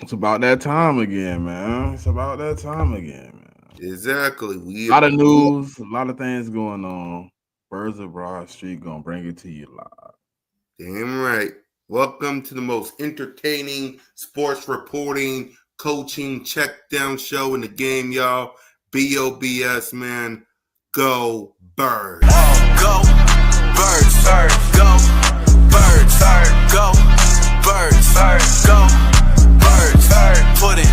It's about that time again, man. It's about that time again, man. Exactly. A lot of news, a lot of things going on. Birds of Broad Street gonna bring it to you live. Damn right. Welcome to the most entertaining sports reporting, coaching, check down show in the game, y'all. B.O.B.S, man. Go Birds. Go Birds. Go Birds. Go Birds. Go Birds. Put in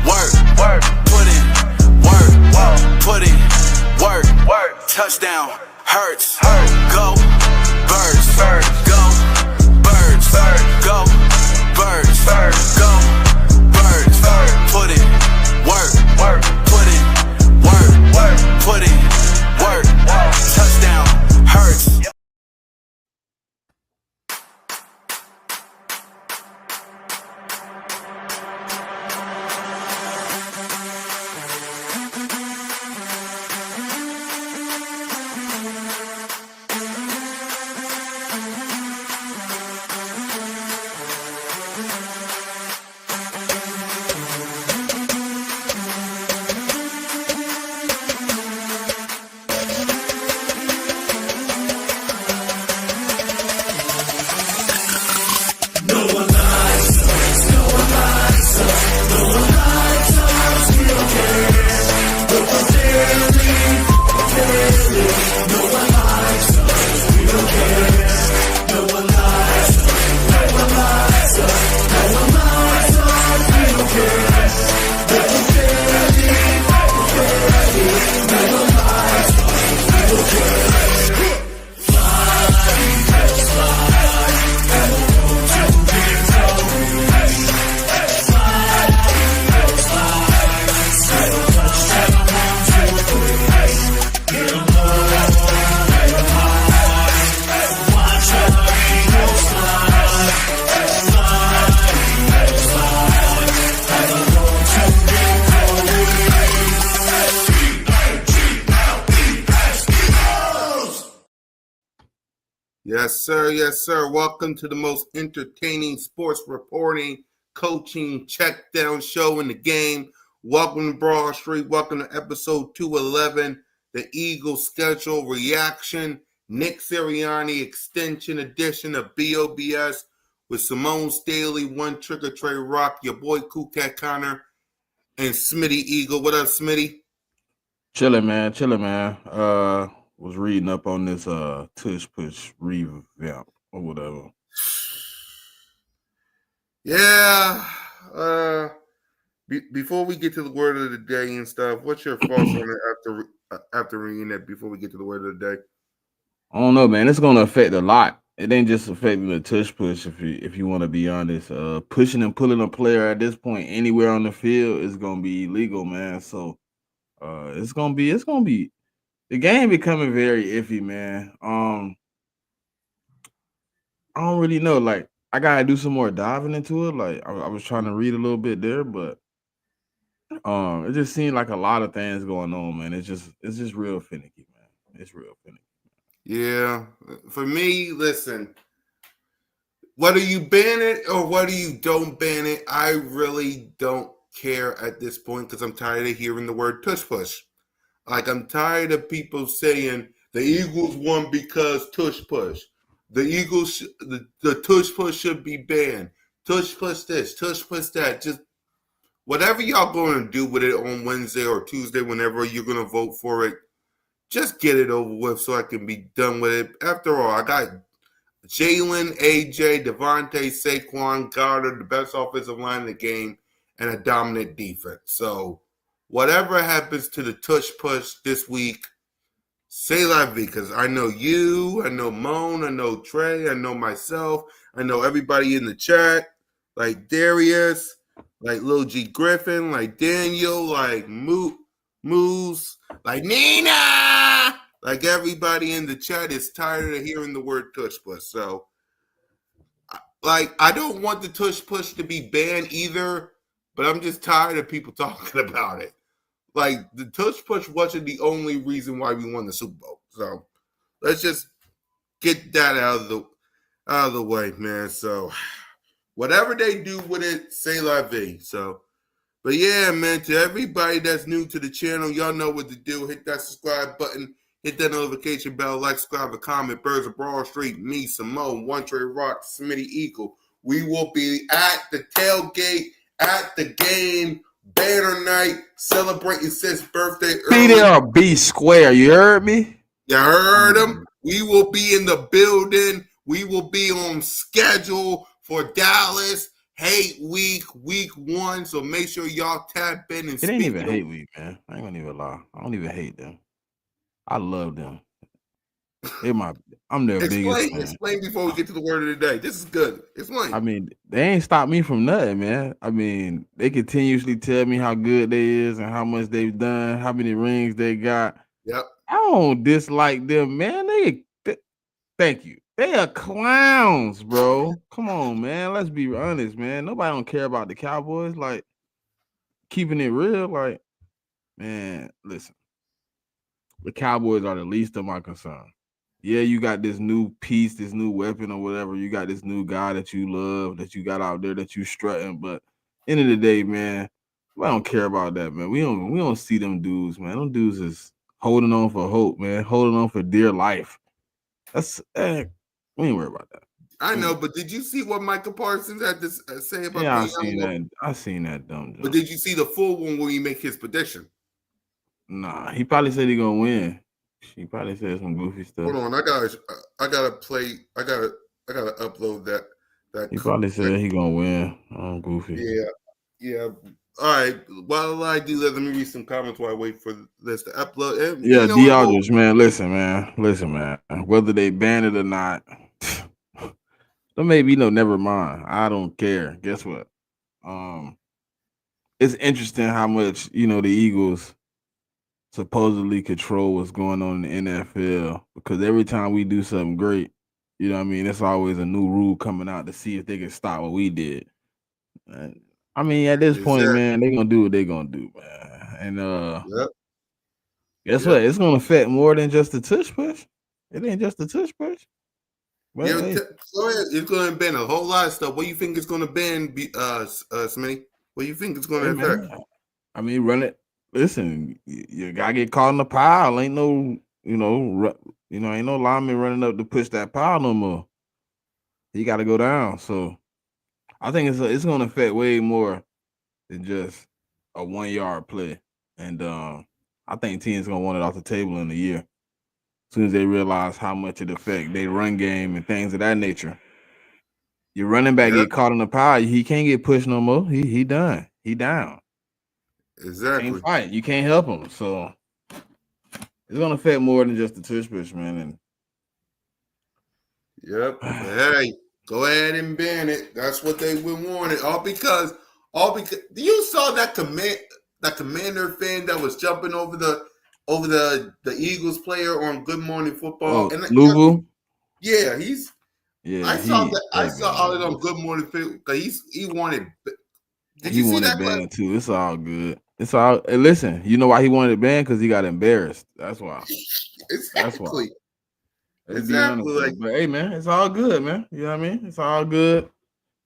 work. Put in work. Put in work. Touchdown. Hurts. Go Birds. Go Birds. Go Birds. Go Birds. Put in work. Put in work. Put in work. Touchdown. Hurts. Yes, sir. Yes, sir. Welcome to the most entertaining sports reporting, coaching, check down show in the game. Welcome to Broad Street. Welcome to episode 211, the Eagles schedule reaction, Nick Sirianni extension edition of B.O.B.S. with Simone Staley, One Trigger Trey Rock, your boy Kukat Connor, and Smitty Eagle. What up, Smitty? Chilling, man. Chilling, man. Was reading up on this tush push revamp or whatever. Yeah. Before we get to the word of the day and stuff, what's your thoughts on it after reading that? Before we get to the word of the day, I don't know, man. It's gonna affect a lot. It ain't just affecting the tush push. If you want to be honest, pushing and pulling a player at this point anywhere on the field is gonna be illegal, man. So it's gonna be the game becoming very iffy, man. I don't really know. Like I gotta do some more diving into it. Like I was trying to read a little bit there, but it just seemed like a lot of things going on, man. It's just real finicky, man. It's real finicky. yeah. For me, listen, whether you ban it or whether you don't ban it, I really don't care at this point because I'm tired of hearing the word tush push. Like I'm tired of people saying the Eagles won because tush push. The Eagles, the tush push should be banned. Tush push this, tush push that. Just whatever y'all going to do with it on Wednesday or Tuesday, whenever you're going to vote for it, just get it over with so I can be done with it. After all, I got Jalen, AJ, Devontae, Saquon, Goddard, the best offensive line in the game, and a dominant defense. So whatever happens to the tush push this week, say la vie, because I know you, I know Moan, I know Trey, I know myself, I know everybody in the chat, like Darius, like Lil G Griffin, like Daniel, like Moose, like Nina, like everybody in the chat is tired of hearing the word tush push. So, like, I don't want the tush push to be banned either, but I'm just tired of people talking about it. Like the tush push wasn't the only reason why we won the Super Bowl. So let's just get that out of the way, man. So Whatever they do with it, say la vie. So, but yeah, man, to everybody that's new to the channel, y'all know what to do. Hit that subscribe button, hit that notification bell, like, subscribe, a comment. Birds of Broad Street, me, Simone, One Trey Rock, Smitty Eagle. We will be at the tailgate, at the game, banner night, celebrating Sid's birthday Be early. there or be square. You heard me? You heard him? We will be in the building. We will be on schedule for Dallas Hate Week 1. So make sure y'all tap in and It ain't speak. even hate week, man. I ain't gonna even lie. I don't even hate them. I love them. I'm their biggest fan. Explain before we get to the word of the day. This is good. Explain. I mean, they ain't stopped me from nothing, man. I mean, they continuously tell me how good they is and how much they've done, how many rings they got. Yep. I don't dislike them, man. Thank you. They are clowns, bro. Come on, man. Let's be honest, man. Nobody don't care about the Cowboys. Like, keeping it real, like, man, listen. The Cowboys are the least of my concern. Yeah, you got this new piece, this new weapon or whatever. You got this new guy that you love, that you got out there that you strutting. But end of the day, man, I don't care about that, man. We don't see them dudes, man. Them dudes is holding on for hope, man. Holding on for dear life. That's we ain't worry about that. I know, but did you see what Michael Parsons had to say about? Yeah, I seen that dumb. But did you see the full one where he make his prediction? Nah, he probably said he gonna win. She probably said some goofy stuff. Hold on, I gotta upload that. He probably said he gonna win. I'm goofy. Yeah. All right. While I do that, let me read some comments while I wait for this to upload. And, yeah, D Aldridge, man. Listen, man. Whether they ban it or not, don't maybe never mind. I don't care. Guess what? It's interesting how much the Eagles supposedly control what's going on in the NFL, because every time we do something great, it's always a new rule coming out to see if they can stop what we did. I mean, at this point, man, they're gonna do what they're gonna do, man. And guess what? It's gonna affect more than just the tush push. It ain't just the tush push. But it's gonna ban a whole lot of stuff. What do you think it's gonna ban, Smitty? What do you think it's gonna affect? Man, I mean, run it. Listen, you gotta get caught in the pile. Ain't no, ain't no lineman running up to push that pile no more. He got to go down. So I think it's gonna affect way more than just a 1 yard play. And I think teams gonna want it off the table in a year, as soon as they realize how much it affect their run game and things of that nature. Your running back get caught in the pile, he can't get pushed no more. He done. He down. Exactly. Can't fight. You can't help him. So it's gonna affect more than just the tush push, man. And hey, go ahead and ban it. That's what they would want it. All because you saw that Commander fan that was jumping over the Eagles player on Good Morning Football. And Louisville. Yeah, I saw all of them on Good Morning Football because he wanted. Did you see that banned too? It's all good. It's all. And listen, you know why he wanted it banned? Because he got embarrassed. That's why. Exactly. That's why. Exactly. But hey, man, it's all good, man. You know what I mean? It's all good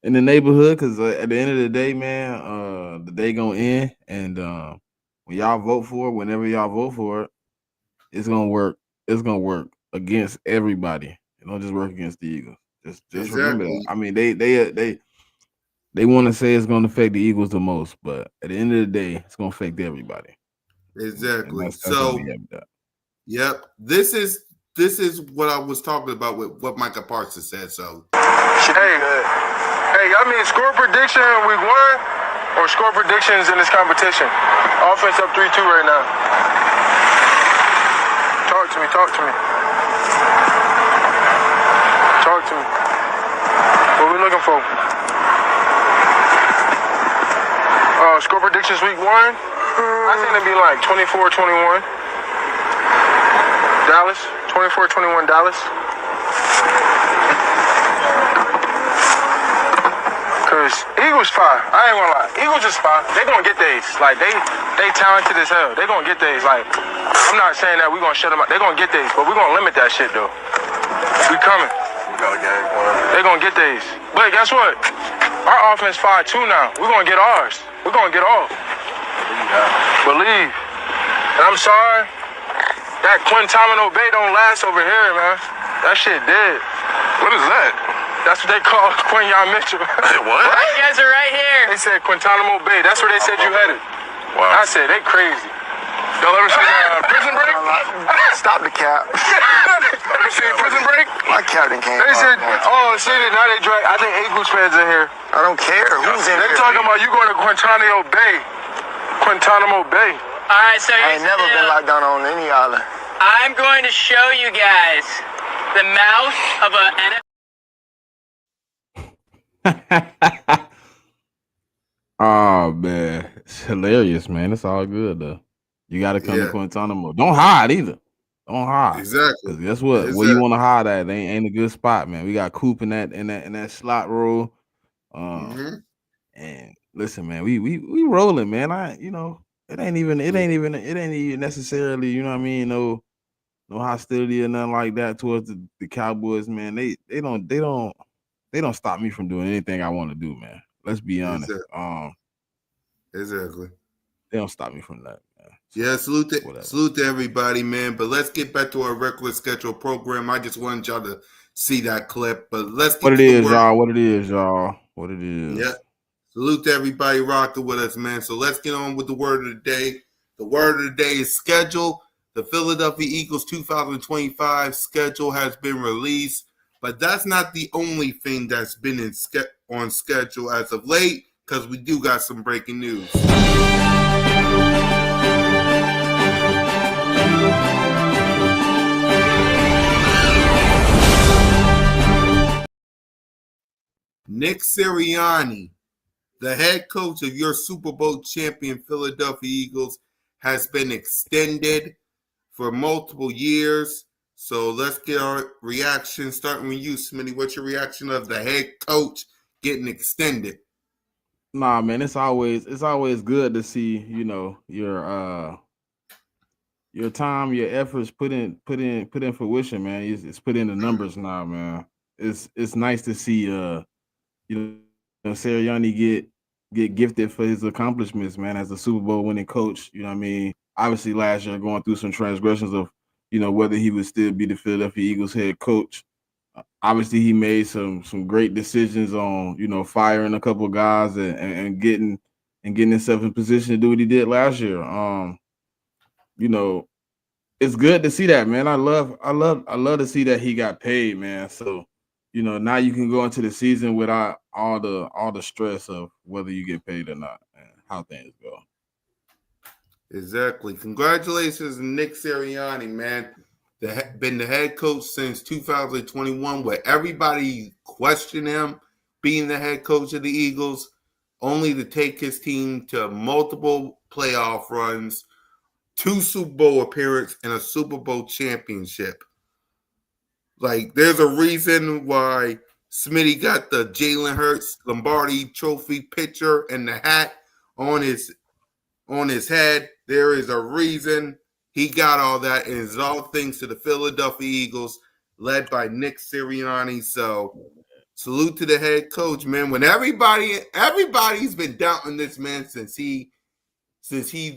in the neighborhood, because at the end of the day, man, the day gonna end, and when y'all vote for it, whenever y'all vote for it, it's gonna work. It's gonna work against everybody. It don't just work against the Eagles. Just remember that. I mean, they want to say it's going to affect the Eagles the most, but at the end of the day, it's going to affect everybody. Exactly. That's so, yep. This is what I was talking about with what Michael Parsons said. So, hey, y'all mean score prediction week 1 or score predictions in this competition? Offense up 3-2 right now. Talk to me. What we looking for? Score predictions week 1. I think it'd be like 24-21. Dallas. 24-21 Dallas. Cause Eagles fire. I ain't gonna lie. Eagles just fire. They gonna get theirs. Like they talented as hell. They gonna get theirs. Like, I'm not saying that we gonna shut them out. They gonna get theirs, but we gonna limit that shit though. We coming. They gonna get theirs. But guess what? Our offense fire too now. We're gonna get ours. We're gonna get off. Believe. And I'm sorry, that Quintamino Bay don't last over here, man. That shit dead. What is that? That's what they call Quinyon Mitchell. What? You guys are right here. They said Quintanamo Bay. That's where they said you headed. Wow. I said, they crazy. Y'all ever seen Prison Break? Stop the cap. Ever seen Prison Break? My captain came. They said, oh, see, now they drag. I think Eagles fans in here. I don't care who's in They here. talking about you going to Guantanamo Bay. Guantanamo Bay. All right, so I here's ain't never the been deal. locked down on any island. I'm going to show you guys the mouth of a NFL. Oh man, it's hilarious, man. It's all good though. You got to come Yeah. to Guantanamo. Don't hide either. Don't hide. Exactly. Cause guess what? Where Exactly. you want to hide at? Ain't a good spot, man. We got Coop in that slot roll. Mhm. And listen, man, we rolling, man. It ain't even necessarily, you know what I mean, no hostility or nothing like that towards the Cowboys, man. They don't stop me from doing anything I want to do, man. Let's be honest. Exactly. They don't stop me from that, man. Yeah, salute Whatever. to everybody, man. But let's get back to our regular schedule program. I just wanted y'all to see that clip. But let's get What it to the is, word. y'all. What it is, y'all. What it is. Yeah. Salute to everybody rocking with us, man. So let's get on with the word of the day. The word of the day is schedule. The Philadelphia Eagles 2025 schedule has been released, but that's not the only thing that's been on schedule as of late, because we do got some breaking news. Nick Sirianni, the head coach of your Super Bowl champion Philadelphia Eagles, has been extended for multiple years. So let's get our reaction, starting with you, Smitty. What's your reaction of the head coach getting extended? Nah, man, it's always good to see, your time, your efforts put in fruition, man. It's put in the numbers now, man. It's nice to see Sirianni get gifted for his accomplishments, man, as a Super Bowl winning coach. You know what I mean? Obviously last year going through some transgressions of, whether he would still be the Philadelphia Eagles head coach. Obviously he made some great decisions on, firing a couple of guys and getting himself in position to do what he did last year. It's good to see that, man. I love to see that he got paid, man. So, now you can go into the season without all the stress of whether you get paid or not, and how things go. Exactly. Congratulations, Nick Sirianni, man. Been the head coach since 2021, where everybody questioned him being the head coach of the Eagles, only to take his team to multiple playoff runs, 2 Super Bowl appearances, and a Super Bowl championship. Like, there's a reason why Smitty got the Jalen Hurts Lombardi Trophy picture and the hat on his head. There is a reason he got all that, and it's all thanks to the Philadelphia Eagles, led by Nick Sirianni. So, salute to the head coach, man. When everybody's been doubting this man since he's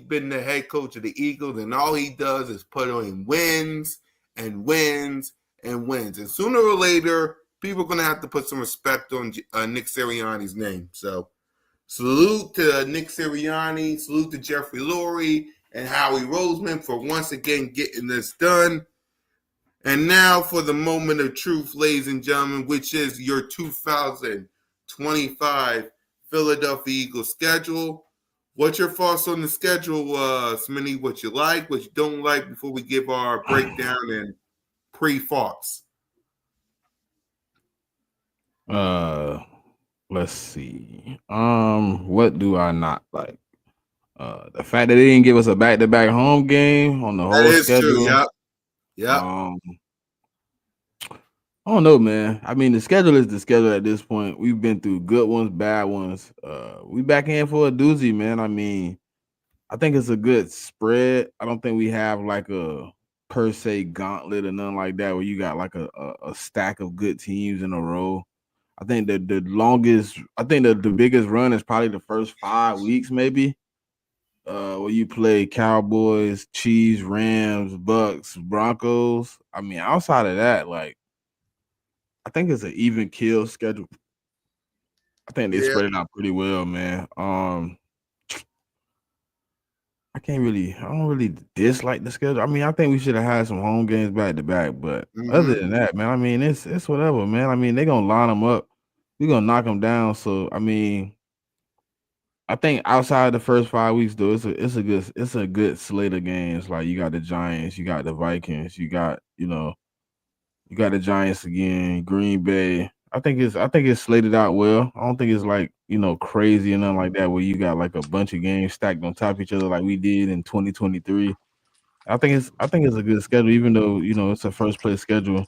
been the head coach of the Eagles, and all he does is put on wins and wins and wins. And sooner or later, people are going to have to put some respect on Nick Sirianni's name. So, salute to Nick Sirianni, salute to Jeffrey Lurie and Howie Roseman for once again getting this done. And now for the moment of truth, ladies and gentlemen, which is your 2025 Philadelphia Eagles schedule. What's your thoughts on the schedule, Smitty? What you like, what you don't like, before we give our breakdown and pre-thoughts? Let's see. What do I not like? The fact that they didn't give us a back-to-back home game on the whole That is schedule. true. Yep. I don't know, man. I mean, the schedule is the schedule at this point. We've been through good ones, bad ones. We back in for a doozy, man. I mean, I think it's a good spread. I don't think we have like a per se gauntlet or nothing like that where you got like a stack of good teams in a row. I think the longest, I think the biggest run is probably the first 5 weeks, maybe. Where you play Cowboys, Chiefs, Rams, Bucks, Broncos. I mean, outside of that, like I think it's an even kill schedule. I think they Yeah, spread it out pretty well, man. I don't really dislike the schedule. I mean, I think we should have had some home games back to back, but other mm-hmm. than that, man, I mean, it's whatever, man. I mean, they gonna line them up. We gonna knock them down. So I mean, I think outside the first 5 weeks, though, it's a good slate of games. Like you got the Giants, you got the Vikings, you got the Giants again, Green Bay. I think it's slated out well. I don't think it's like crazy and nothing like that where you got like a bunch of games stacked on top of each other like we did in 2023. I think it's a good schedule, even though it's a first place schedule.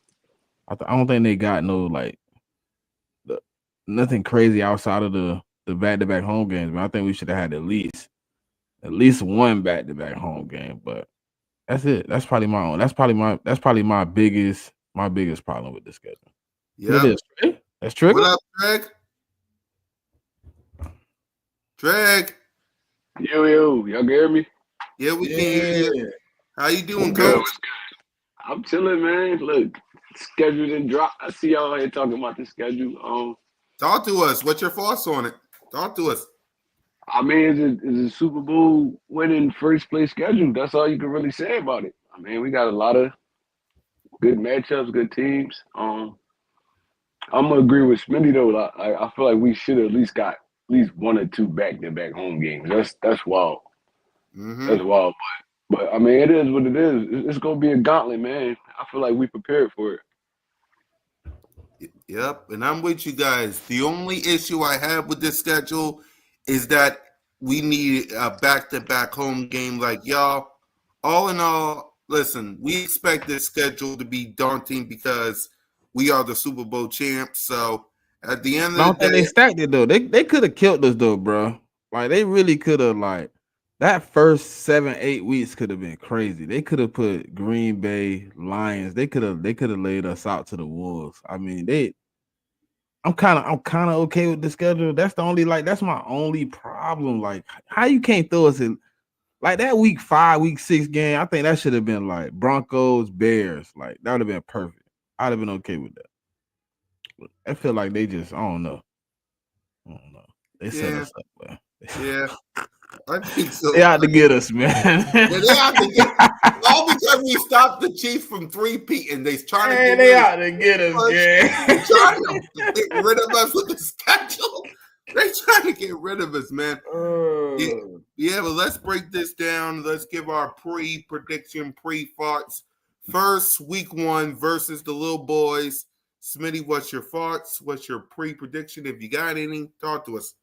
I don't think they got no like the, nothing crazy outside of the back to back home games. But I think we should have had at least one back to back home game. But that's it. That's probably my own. That's probably my biggest problem with the schedule. Who that Yep. is? Trey? That's What Trigger? up, Greg? Greg. Yo, y'all can hear me? Yeah, we can hear you. Yeah. How you doing, What's good? Coach? What's good? I'm chilling, man. Look, schedule didn't drop. I see y'all here talking about the schedule. Talk to us. What's your thoughts on it? Talk to us. I mean, it's a Super Bowl winning first place schedule. That's all you can really say about it. I mean, we got a lot of good matchups, good teams. I'm gonna agree with Smitty though. I feel like we should have at least got at least one or two back-to-back home games. That's wild. Mm-hmm. That's wild. But I mean, it is what it is. It's gonna be a gauntlet, man. I feel like we prepared for it. Yep, and I'm with you guys. The only issue I have with this schedule is that we need a back-to-back home game. Like y'all, all in all, listen, we expect this schedule to be daunting because we are the Super Bowl champs. So at the end I of the don't think they day, stacked it though. They could have killed us though, bro. Like they really could have like that first 7 8 weeks could have been crazy. They could have put Green Bay Lions. They could have laid us out to the wolves. I mean, I'm kind of okay with the schedule. That's the only that's my only problem. Like how you can't throw us in like that week 5, week 6 game. I think that should have been like Broncos, Bears. Like that would have been perfect. I'd have been okay with that. I feel like they just I don't know. They set yeah, us up, man. yeah, I think so. They out to get us, man. Yeah, they have to get all because we stopped the Chiefs from three-peating. They're trying to Man, get they rid of out to get us, us. man. They're trying to get rid of us with the schedule. They're trying to get rid of us, man. Yeah, but let's break this down. Let's give our pre-prediction, pre-thoughts. First, week 1 versus the little boys. Smitty, what's your thoughts? What's your pre-prediction? If you got any, talk to us.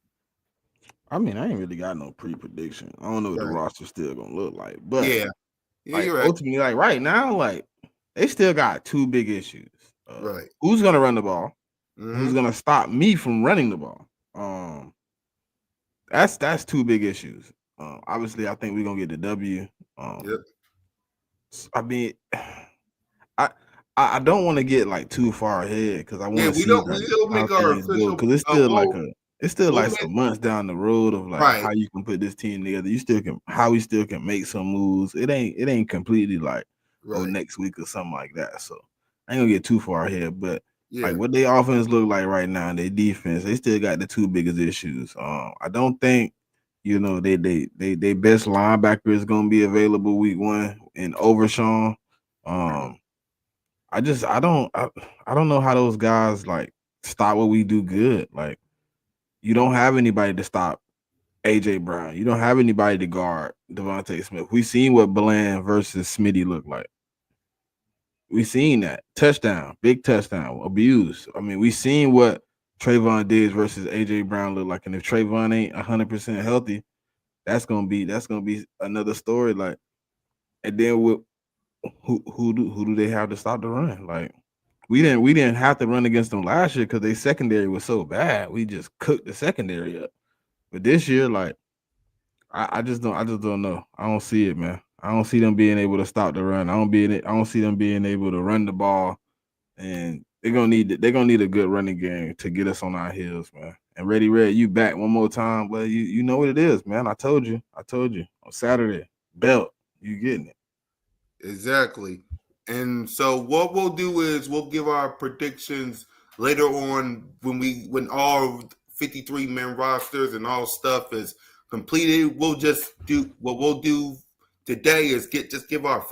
I mean, I ain't really got no pre-prediction. I don't know what the Right. roster's still gonna look like, but Yeah, like you're right. ultimately, like right now, like they still got two big issues. Right. Who's gonna run the ball? Mhm. Who's gonna stop me from running the ball? That's two big issues. Obviously, I think we're gonna get the W. Yep. I mean, I don't want to get like too far ahead because I want Yeah, to we see don't. like We don't how make our things go official. because it's still we'll like make- some months down the road of like Right. how you can put this team together. We still can make some moves. It ain't completely like Right. next week or something like that. So I ain't gonna get too far ahead, but Yeah. like what their offense look like right now, and their defense, they still got the two biggest issues. I don't think they best linebacker is gonna be available week 1 in Overshawn. I don't know how those guys like stop what we do good. Like you don't have anybody to stop AJ Brown. You don't have anybody to guard Devontae Smith. We seen what Bland versus Smitty looked like. We seen that touchdown, big touchdown, abuse. I mean, we seen what Trayvon Diggs versus AJ Brown look like. And if Trayvon ain't 100% healthy, that's gonna be another story. Like, and then with who do they have to stop the run? Like, we didn't have to run against them last year because their secondary was so bad. We just cooked the secondary up. But this year, like, I just don't know. I don't see it, man. I don't see them being able to stop the run. I don't see them being able to run the ball and they're gonna need a good running game to get us on our heels, man. And Ready Red, you back one more time, but you know what it is, man. I told you on Saturday, belt, you getting it. Exactly. And so what we'll do is we'll give our predictions later on when all 53 men rosters and all stuff is completed. We'll just do what we'll do today is give our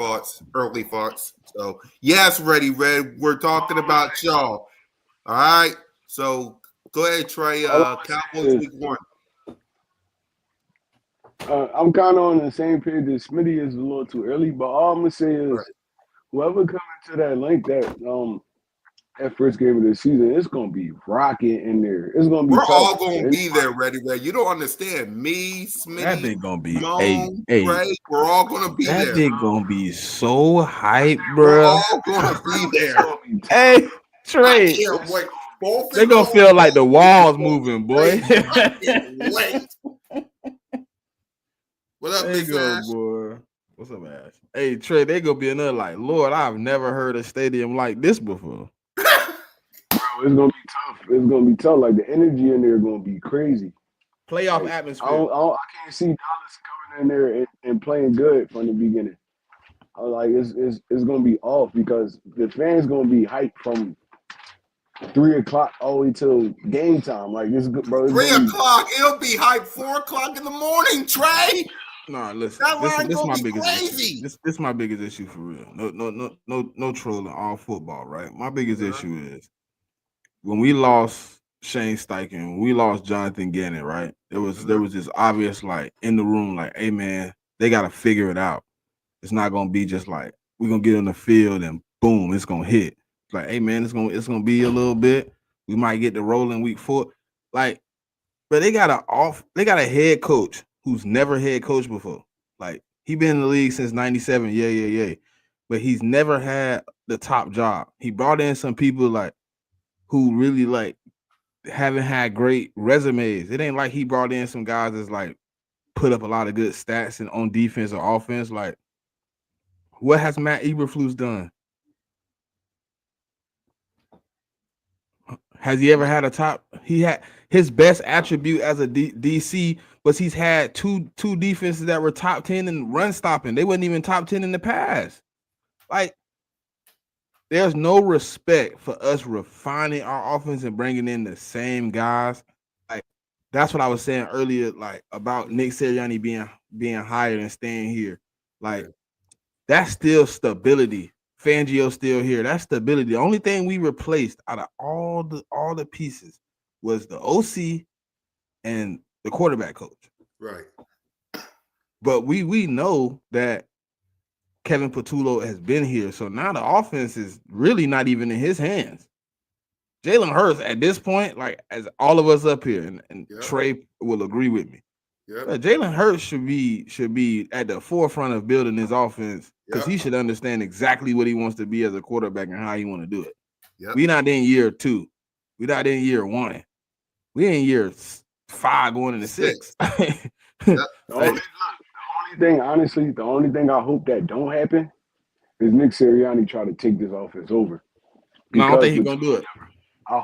early thoughts. So yes, Ready Red, we're talking about y'all. All right. So go ahead, Trey. All I'm gonna Cowboys say week one. is, I'm kind of on the same page as Smitty is a little too early, but all I'm gonna say Right. is whoever coming to that link that first game of the season, it's gonna be rocking in there. It's gonna be We're tough. all gonna be there, Ready Red. You don't understand. Me, That Smitty, big gonna be Moan, hey, Trey, we're all gonna be that there. big gonna be so hype, We're bruh. all gonna be It's there. gonna be tough. Hey, I Trey, can't wait. Both they in gonna home, feel like the both walls is gonna be moving, boy. crazy. I can't wait. What up, They Miss go, Ash? boy. What's up, Ash? Hey, Trey, they gonna be another like, Lord, I've never heard a stadium like this before. Bro, it's gonna be tough. It's gonna be tough. Like the energy in there gonna be crazy. Playoff Like atmosphere. I can't see Dallas coming in there and playing good from the beginning. Like it's gonna be off because the fans gonna be hyped from 3 o'clock all the way till game time. Like this, bro. It's 3 gonna be o'clock. It'll be hype 4 o'clock in the morning, Trey. Nah, listen, That line this gonna my be biggest issue. crazy. This my biggest issue for real. No trolling all football, right? My biggest issue is when we lost Shane Steichen, when we lost Jonathan Gannon, right? There was this obvious like in the room, like, hey man, they gotta figure it out. It's not gonna be just like we're gonna get on the field and boom, it's gonna hit. It's like, hey man, it's gonna be a little bit. We might get the roll in week 4. Like, but they got a head coach who's never head coached before. Like he been in the league since '97, yeah. But he's never had the top job. He brought in some people like who really like haven't had great resumes. It ain't like he brought in some guys that's like put up a lot of good stats and on defense or offense. Like, what has Matt Eberflus done? Has he ever had a top? He had his best attribute as a DC was he's had two defenses that were top 10 in run stopping. They wasn't even top 10 in the past. Like, there's no respect for us refining our offense and bringing in the same guys. Like, that's what I was saying earlier, like about Nick Sirianni being hired and staying here. Like, that's still stability. Fangio's still here. That's stability. The only thing we replaced out of all the pieces was the OC and the quarterback coach. Right. But we know that Kevin Patullo has been here. So now the offense is really not even in his hands. Jalen Hurts at this point, like as all of us up here, and Trey will agree with me. But Jalen Hurts should be at the forefront of building his offense because he should understand exactly what he wants to be as a quarterback and how he want to do it. We not in year 2. We not in year 1. We in year 5 going into 6. The only thing, honestly, the only thing I hope that don't happen is Nick Sirianni try to take this offense over. No, I don't think he's gonna do it. I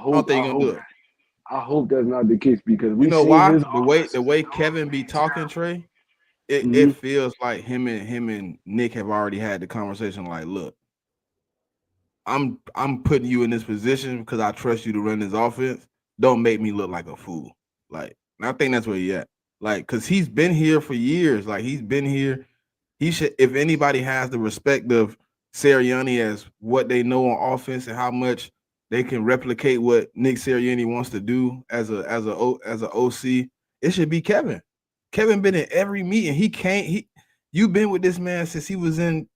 hope that's not the case because we know seen why? his The way Kevin be talking, Trey, it feels like him and Nick have already had the conversation. Like, look, I'm putting you in this position because I trust you to run this offense. Don't make me look like a fool. Like, and I think that's where he at. Like, because he's been here for years. Like, he's been here. He should, if anybody has the respect of Sirianni as what they know on offense and how much they can replicate what Nick Sirianni wants to do as a OC, it should be Kevin. Kevin been in every meeting. You've been with this man since he was in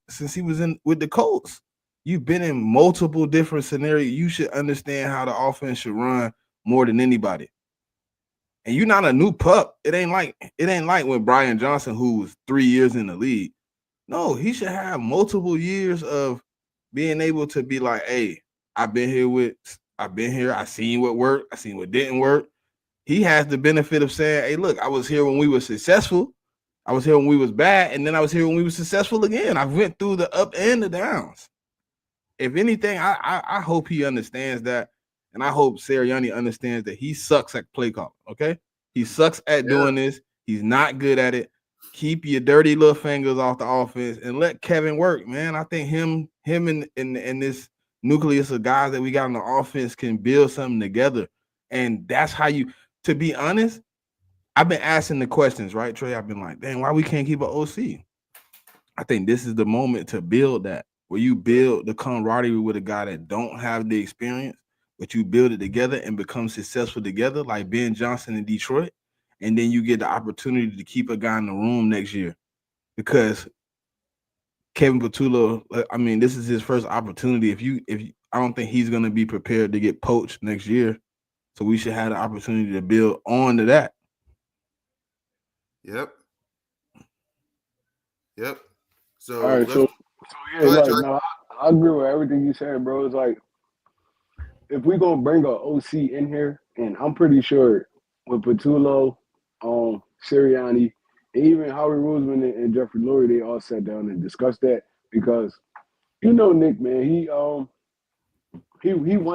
with the Colts. You've been in multiple different scenarios. You should understand how the offense should run more than anybody. And you're not a new pup. It ain't like when Brian Johnson, who was 3 years in the league. No, he should have multiple years of being able to be like, hey, I've been here. I seen what worked. I seen what didn't work. He has the benefit of saying, hey, look, I was here when we were successful. I was here when we was bad. And then I was here when we were successful again. I went through the up and the downs. if anything, I hope he understands that, and I hope Sirianni understands that he sucks at play call. Okay, he sucks at doing this. He's not good at it. Keep your dirty little fingers off the offense and let Kevin work, man. I think him and this nucleus of guys that we got on the offense can build something together, and that's how you. To be honest, I've been asking the questions, right, Trey? I've been like, dang, why we can't keep an OC? I think this is the moment to build that, where you build the camaraderie with a guy that don't have the experience, but you build it together and become successful together, like Ben Johnson in Detroit, and then you get the opportunity to keep a guy in the room next year because Kevin Patullo, I mean, this is his first opportunity. I don't think he's going to be prepared to get poached next year, so we should have the opportunity to build on to that. Yep. So All right, let's so yeah, go ahead, like Trey. no, I agree with everything you said, bro. It's like if we gonna bring a OC in here, and I'm pretty sure with Patullo, Sirianni, and even Howie Roseman and Jeffrey Lurie, they all sat down and discussed that because Nick, man, he wants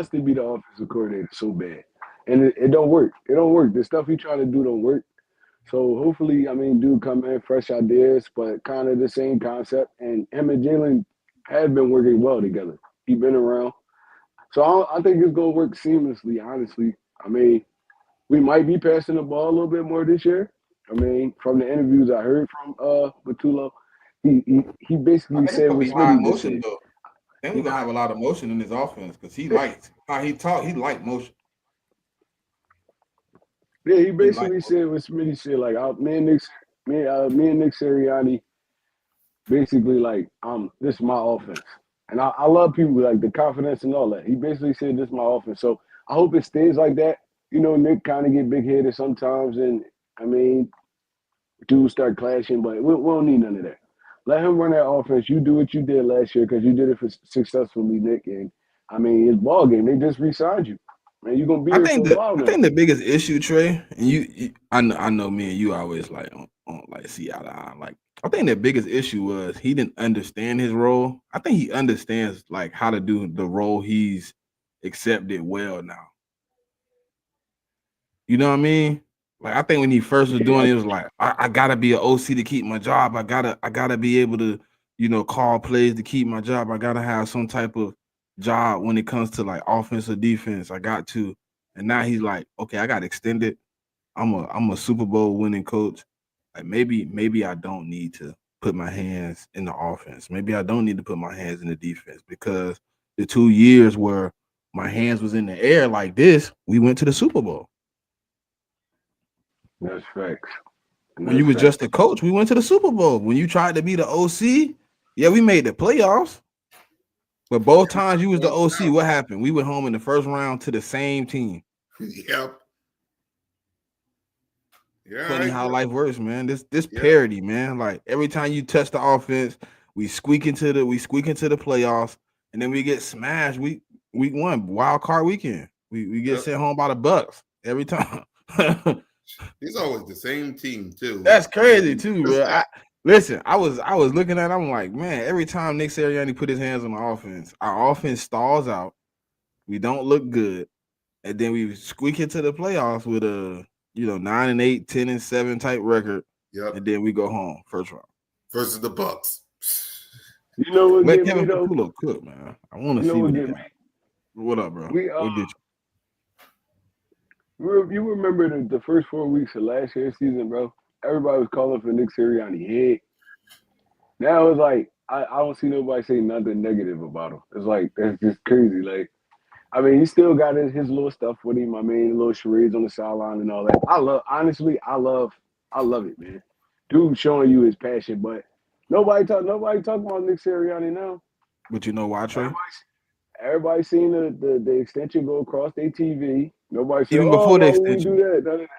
to be the offensive coordinator so bad, and it don't work. It don't work. The stuff he trying to do don't work. So hopefully, I mean, dude come in fresh ideas, but kind of the same concept. And him and Jalen have been working well together. He been around. So I think it's gonna work seamlessly. Honestly, I mean, we might be passing the ball a little bit more this year. I mean, from the interviews I heard from Batullo, he I basically think it's said gonna what be high Smitty just motion said. though. I think we're gonna have a lot of motion in his offense because he likes how he talk. He like motion. Yeah, he He like basically motion. said what Smitty said. Like, me and Nick Sirianni, basically like, this is my offense, and I love people like the confidence and all that. He basically said this is my offense, so I hope it stays like that. Nick kind of get big headed sometimes, and I mean, dudes start clashing, but we don't need none of that. Let him run that offense. You do what you did last year because you did it successfully, Nick. And I mean, it's ball game. They just re-signed you, man. You're gonna be here for a while I now. think the biggest issue, Trey, and I know me and you always like on like see eye to eye. Like I think the biggest issue was he didn't understand his role. I think he understands like how to do the role he's accepted well now. You know what I mean? Like I think when he first was doing it, it was like I gotta be an OC to keep my job. I gotta be able to, call plays to keep my job. I gotta have some type of job when it comes to like offense or defense. I got to. And now he's like, okay, I got extended. I'm a Super Bowl winning coach. Like maybe I don't need to put my hands in the offense. Maybe I don't need to put my hands in the defense because the 2 years where my hands was in the air like this, we went to the Super Bowl. That's facts. When you was just a coach, we went to the Super Bowl. When you tried to be the OC, yeah, we made the playoffs. But both times you was the OC, what happened? We went home in the first round to the same team. Yep. Yeah. Funny how life works, man. This parity, man. Like every time you touch the offense, we squeak into the playoffs, and then we get smashed. Week 1, wild card weekend. We get sent home by the Bucks every time. He's always the same team too. That's crazy too, bro. Listen, I was looking at it, I'm like, man, every time Nick Sirianni put his hands on the offense, our offense stalls out. We don't look good. And then we squeak into the playoffs with a 9-8, 10-7 type record. Yep. And then we go home first round. Versus the Bucks. You know what Let get Kevin me though? Patullo cook, man. I want to You know see what what he get got. me? What up, bro? What get You remember the first 4 weeks of last year's season, bro? Everybody was calling for Nick Sirianni head. Now it's like I don't see nobody saying nothing negative about him. It's like that's just crazy. Like, I mean, he still got his little stuff with him. I mean, little charades on the sideline and all that. I love it, man. Dude showing you his passion, but nobody talking about Nick Sirianni now. But you know why, Trey? Everybody seen the extension go across their TV. Nobody said, Even "Oh, before the why would we extension. do that?" None of that.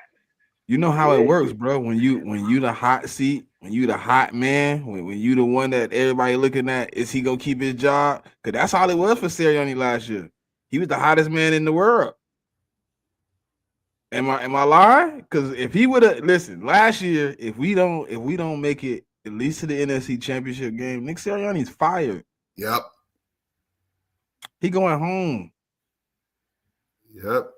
You know how it Yeah. works, bro. When you the hot seat, when you the hot man, when you the one that everybody looking at, is he gonna keep his job? Because that's all it was for Sirianni last year. He was the hottest man in the world. Am I lying? Because if he would have last year, if we don't make it at least to the NFC Championship game, Nick Sirianni's fired. Yep. He going home. Yep.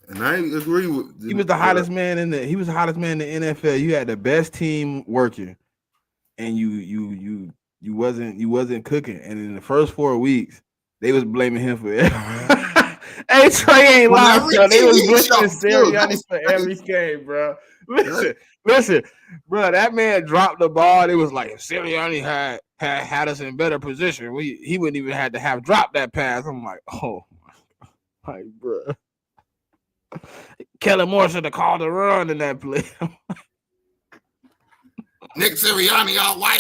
And I agree with He was the hottest man in the NFL. You had the best team working, and you wasn't cooking. And in the first 4 weeks, they was blaming him for everything. Hey, Trey ain't Well, lying, every bro. They was TV show, blaming too. That Sirianni was for every crazy. game, bro. Listen, bro. That man dropped the ball. It was like if Sirianni had us in better position, he wouldn't even have to have dropped that pass. I'm like, oh my, bro. Kellen Moore should have called a run in that play. Nick Sirianni, why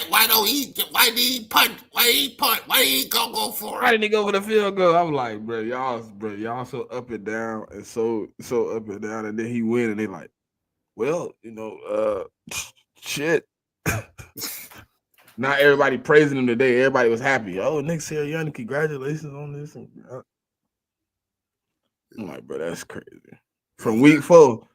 did he punt? Why did he go for Why it? didn't he go for the field goal? I'm like, bro, y'all so up and down and so up and down, and then he win, and they like, well, shit. Not everybody praising him today. Everybody was happy. Oh, Nick Sirianni, congratulations on this. I'm like, bro, that's crazy. From week four,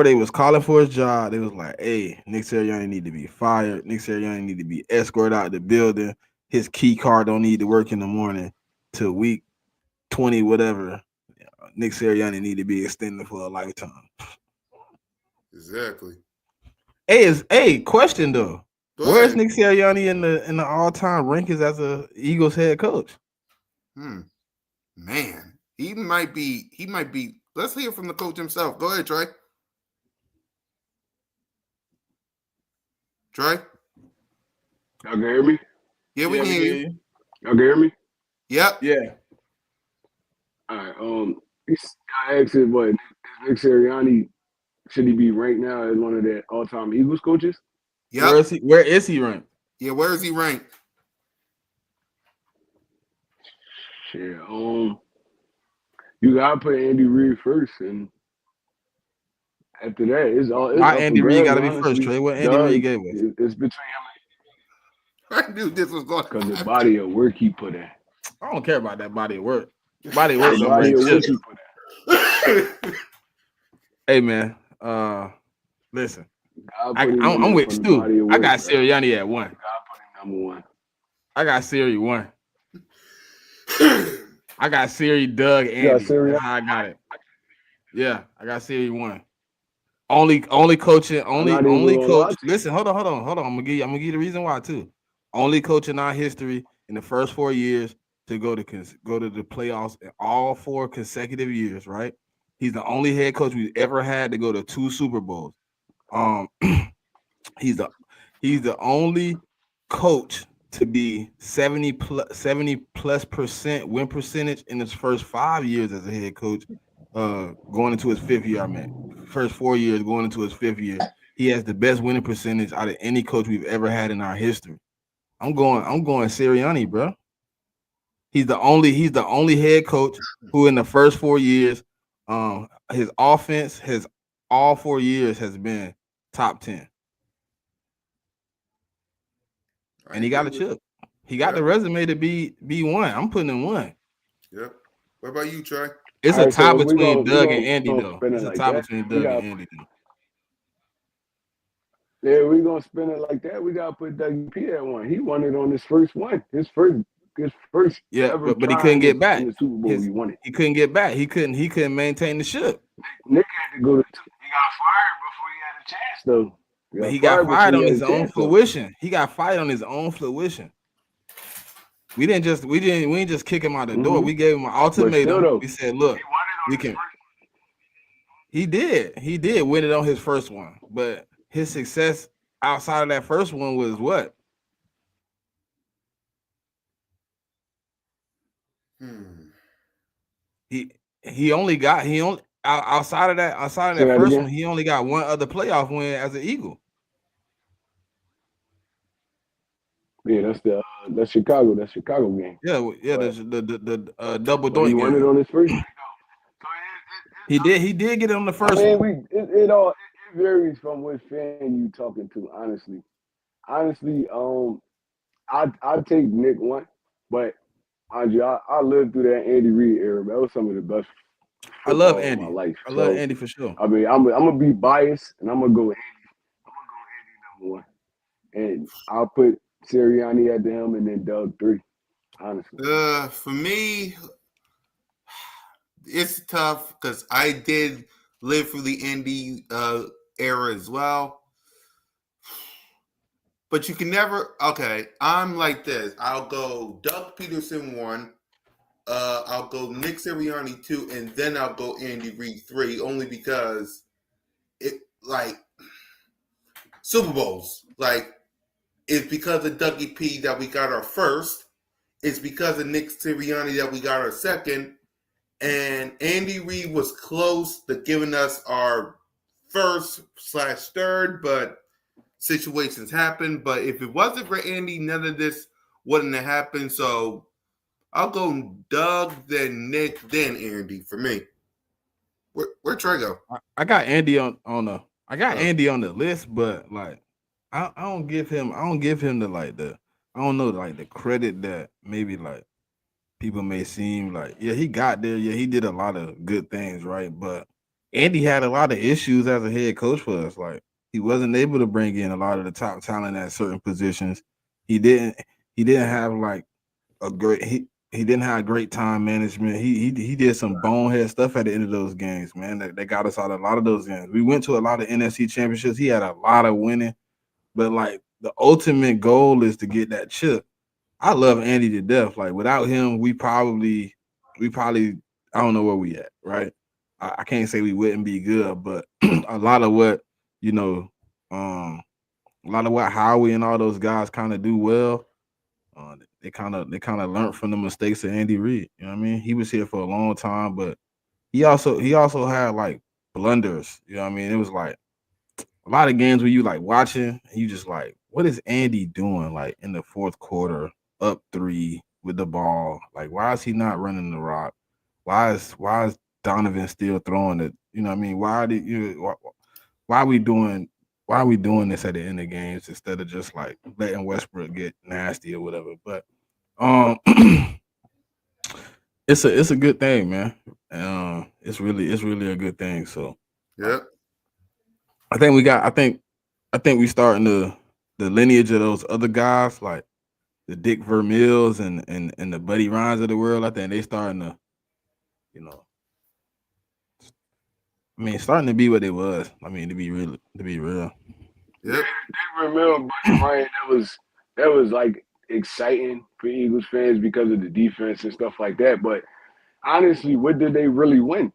they was calling for his job. They was like, hey, Nick Sirianni need to be fired. Nick Sirianni need to be escorted out the building. His key card don't need to work in the morning till week 20, whatever. Nick Sirianni need to be extended for a lifetime. Exactly. Hey, question though. Go Where's ahead. Nick Sirianni in the all-time rankings as a Eagles head coach? Man, he might be. Let's hear from the coach himself. Go ahead, Trey. Trey? Y'all can hear me? Yeah, we can hear you. Y'all can hear me? Yep. Yeah. All right. I asked it, but Nick Sirianni, should he be ranked now as one of the all-time Eagles coaches? Yep. Where is he ranked? Yeah, where is he ranked? Shit. You gotta put Andy Reid first, and after that, it's Why up Andy for Reid grabs. got to be Honestly, first, Trey? What Andy Reid gave us? It's between him I knew this was going to because the body of work he put in. I don't care about that body of work. Body of work The don't body bring of work shit. he put in. Hey man, listen, God put him in I'm there with from the Stu. body of I work, got bro. Sirianni at 1. God put him number 1. I got Siri 1. I got Siri, Doug, Andy. That's how I got it. Yeah, I got Siri 1. Only coaching, I'm not even gonna lie coach. to you. Listen, hold on. I'm gonna give you the reason why too. Only coach in our history in the first 4 years to go to the playoffs in all 4 consecutive years. Right? He's the only head coach we've ever had to go to 2 Super Bowls. He's the only coach to be 70 plus percent win percentage in his first 5 years as a head coach. Going into his 5th year, I mean, first 4 years going into his 5th year, he has the best winning percentage out of any coach we've ever had in our history. I'm going Sirianni, bro. He's the only head coach who in the first 4 years, his offense has all 4 years has been top 10. And he got a chip. He got the resume to be 1. I'm putting him 1. Yep. What about you, Trey? It's a tie between Doug and Andy, gonna though. spin It's it a like tie that. between Doug and Andy, though. Yeah, we're gonna spin it like that. We gotta put WP at 1. He won it on his first one. His first Yeah, ever but he try couldn't get back. in the Super Bowl. He won it. He couldn't get back. He couldn't maintain the ship. Nick had to go to. He got fired before he had a chance, though. But he got fired on his own fruition. He got fired on his own fruition. We didn't just kick him out the door. We gave him an ultimatum. Still, we said, look, we can. He did win it on his first one, but his success outside of that first one was what? He only outside of that first one, he only got one other playoff win as an Eagle. Yeah, that's Chicago. That's Chicago game. Yeah, the double doink. He won it on his first. He did get it on the first one. It varies from what fan you talking to. Honestly, I take Nick 1, but I lived through that Andy Reid era. That was some of the best. I love Andy. In my life. I love Andy for sure. I mean, I'm gonna be biased, and I'm gonna go Andy. Number 1, and I'll put Sirianni at him, and then Doug 3. honestly. For me, it's tough because I did live through the Andy era as well. But you can never. Okay, I'm like this. I'll go Doug Peterson 1. I'll go Nick Sirianni 2, and then I'll go Andy Reid 3. Only because it like Super Bowls. Like it's because of Dougie P that we got our first. It's because of Nick Sirianni that we got our second. And Andy Reid was close to giving us our first/third, but situations happen. But if it wasn't for Andy, none of this wouldn't have happened. So I'll go Doug, then Nick, then Andy for me. Where'd Trey go? I got Andy on the I got Oh, Andy on the list, but like I don't give him the like the I don't know like the credit that maybe like people may seem like yeah he got there, yeah he did a lot of good things, right? But Andy had a lot of issues as a head coach for us. Like he wasn't able to bring in a lot of the top talent at certain positions. He didn't he didn't have like a great he didn't have great time management. He did some bonehead stuff at the end of those games, man. That got us out of a lot of those games. We went to a lot of NFC championships. He had a lot of winning, but like the ultimate goal is to get that chip. I love Andy to death. Like without him, we probably I don't know where we at, right? I can't say we wouldn't be good, but a lot of what you know, um, a lot of what Howie and all those guys kind of do well they kind of learned from the mistakes of Andy Reid. You know what I mean? He was here for a long time, but he also had like blunders. You know what I mean? It was like a lot of games where you like watching and you just like, what is Andy doing like in the fourth quarter, up 3 with the ball? Like, why is he not running the rock? Why is Donovan still throwing it? You know what I mean? Why are we doing why are we doing this at the end of games instead of just like letting Westbrook get nasty or whatever? But um, it's a good thing, man. It's really a good thing. So yeah, I think we got. I think we starting the lineage of those other guys like the Dick Vermeils and the Buddy Ryans of the world. I think they starting to you know. I mean, starting to be what they was. I mean, to be real. Yeah, yep, they remember Buddy Ryan. That was like exciting for Eagles fans because of the defense and stuff like that. But honestly, what did they really win?